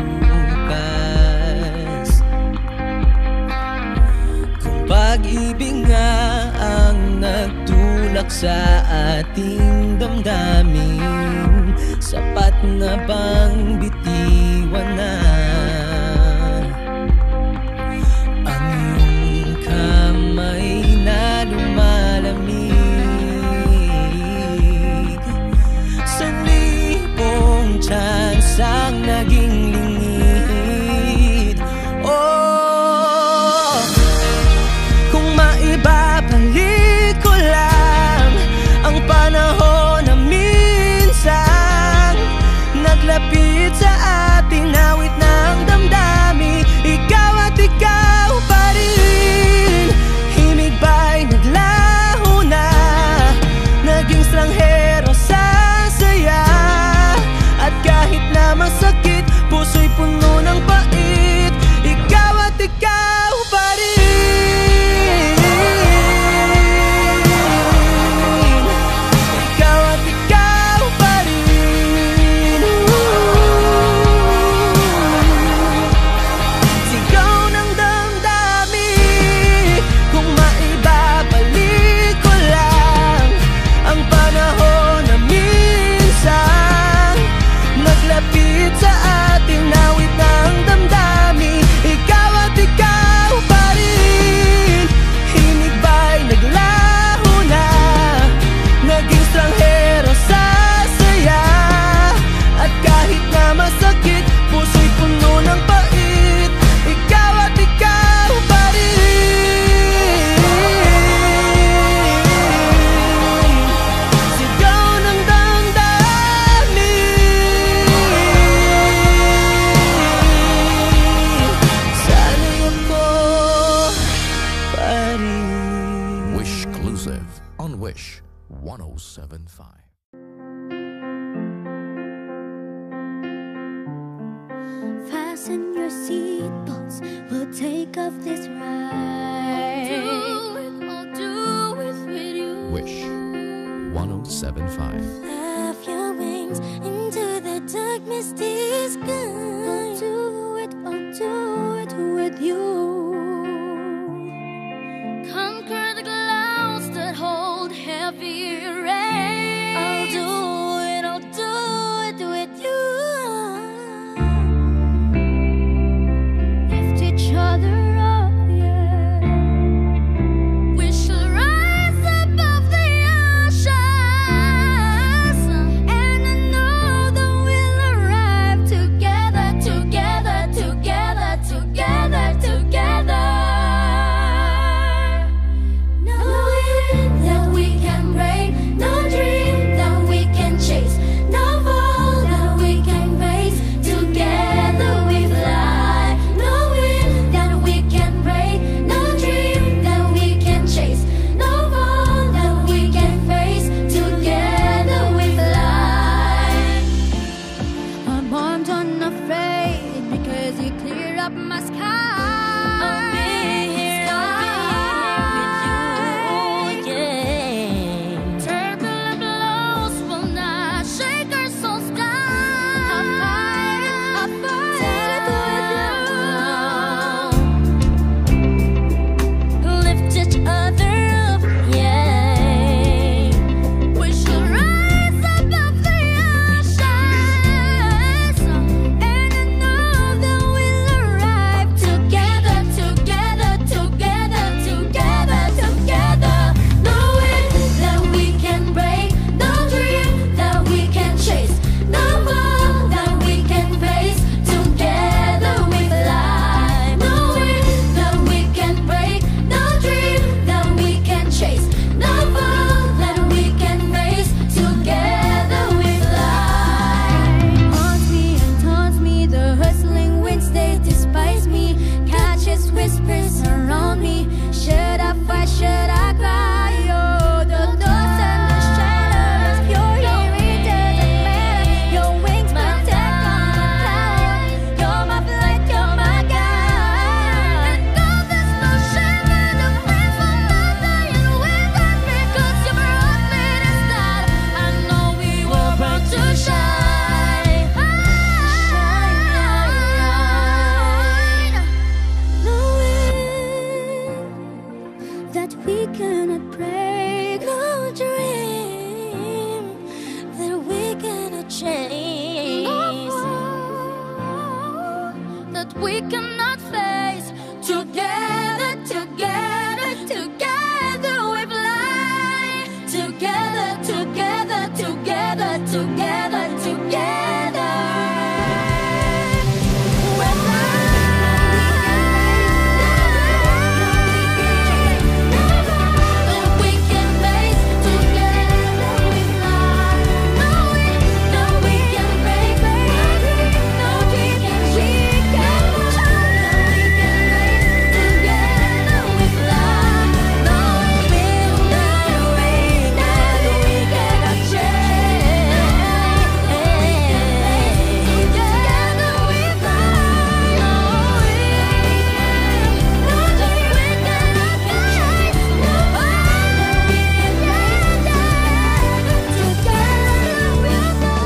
Kung pag-ibig nga ang nagtulak sa ating damdamin, sapat na bang bitiwan na ang iyong kamay na lumalamig sa tsansang naging lingid. Oh, kung maibabalik ko lang ang panahon na minsan naglapit sa ating awit ng damdami. Ikaw at ikaw pa rin. Himig ba'y naglaho na, naging stranghero sa saya. At kahit na masakit, puso'y puno ng pait. Ikaw at ikaw pa rin. Ikaw at ikaw pa rin. Sigaw ng damdami. Kung maibabalik ko lang ang panahon na minsan naglapit sa ating nawit ng damdami. Ikaw at ikaw pa rin. Himig ba'y naglaho na, naging stranghero sa saya. At kahit na masakit, puso'y puno ng pait. Ikaw at ikaw pa rin. Sigaw ng damdami. Wishclusive on Wish 107.5. Fasten your seatbelts, we'll take off this ride. I'll do it with you. Wish 107.5. Flap your wings into the dark, misty sky. I'll do it up my sky. I'll be here with you, yeah. Turbulent blows will not shake our soul sky. I'll fight with you. Lift each other up, yeah. We should rise above the oceans, and I know that we'll arrive together, together, together, together, together. No wind that we can break, no dream that we can chase, no wall that we can face. Together we fly. No wind that we can break, no dream that we can chase, no wall that we can face. Together we fly. Haunts me and taunts me, the hustling winds they despise me. Catches whispers around me. Should I fight? Should I cry? Oh, the dust and the shadows, your hearing doesn't matter. Your wings protect on the cloud. You're my flight, you're my guide. And though there's no shame in the flames will not die and with us because you brought me this night. I know we were born to shine. Shine. No wind that we cannot break, no dream that we cannot chase, that we cannot face. Together, together, together we fly. Together, together, together, together, together. We're that we can face. Together we fly. No wind that we can break, no dream that we can try. We can face. Together we fly. No wind that we cannot change. Together we fly. No wind, no dream we cannot catch. No wind we can break. Together we fly.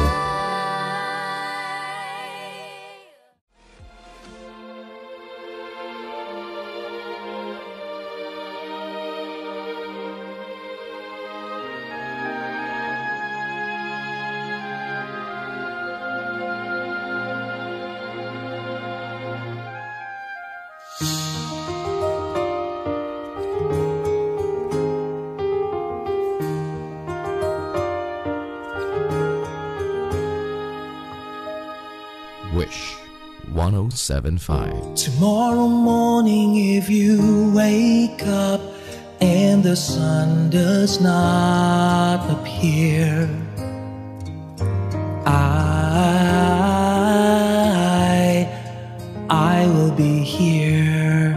Wish 1075. Tomorrow morning, if you wake up and the sun does not appear, I will be here.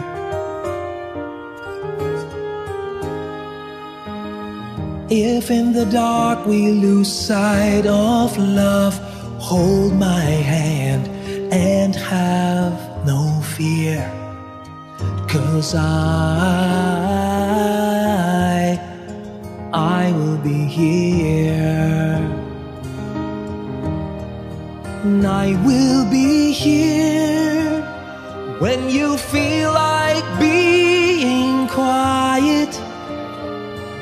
If in the dark we lose sight of love, hold my hand and have no fear, 'cause I will be here. And I will be here when you feel like being quiet,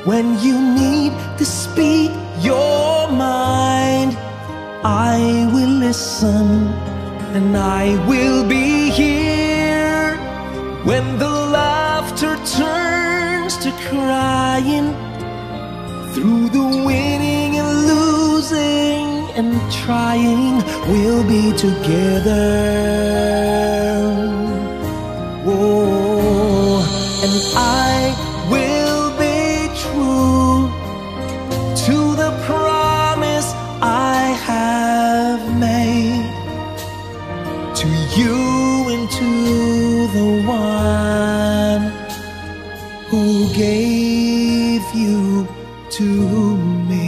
when you need to speak your mind. I will listen and I will be here when the laughter turns to crying, through the winning and losing and trying, we'll be together. Whoa. And I will be true to the promise I have made to you and to the one who gave you to me.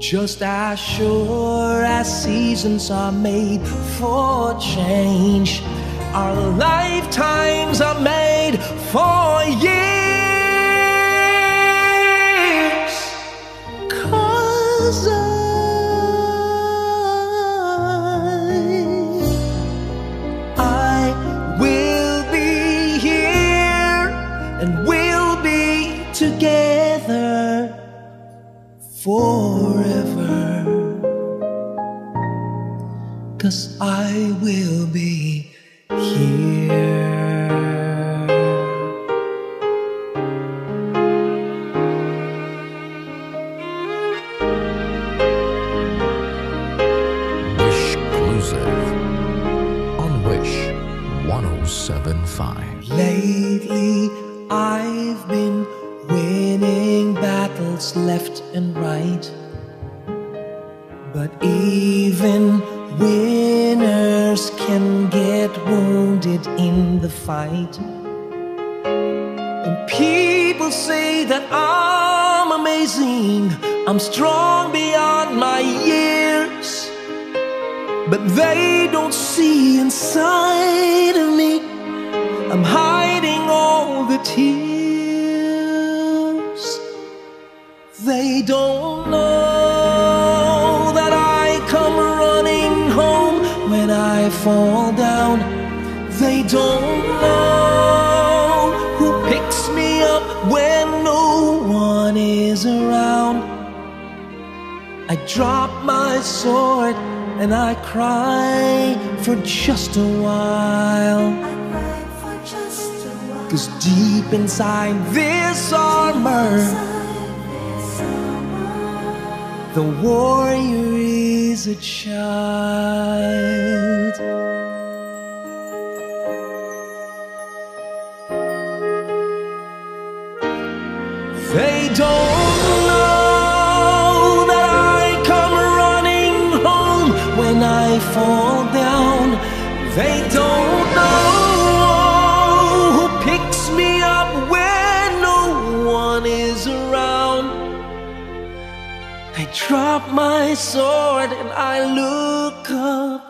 Just as sure as seasons are made for change, our lifetimes are made for years. 'Cause I will be here and we'll be together forever. 'Cause I will be here. Wishclusive on Wish 107.5. Lately I've been winning battles left and right, but even winners can get wounded in the fight. And people say that I'm amazing, I'm strong beyond my years, but they don't see inside of me. I'm hiding all the tears. They don't know that I come running home when I fall down. They don't know who picks me up when no one is around. I drop my sword and I cry for just a while. 'Cause deep inside this armor, the warrior is a child. They don't know that I come running home when I fall down. They don't know who picks me up when no one is around. I drop my sword and I look up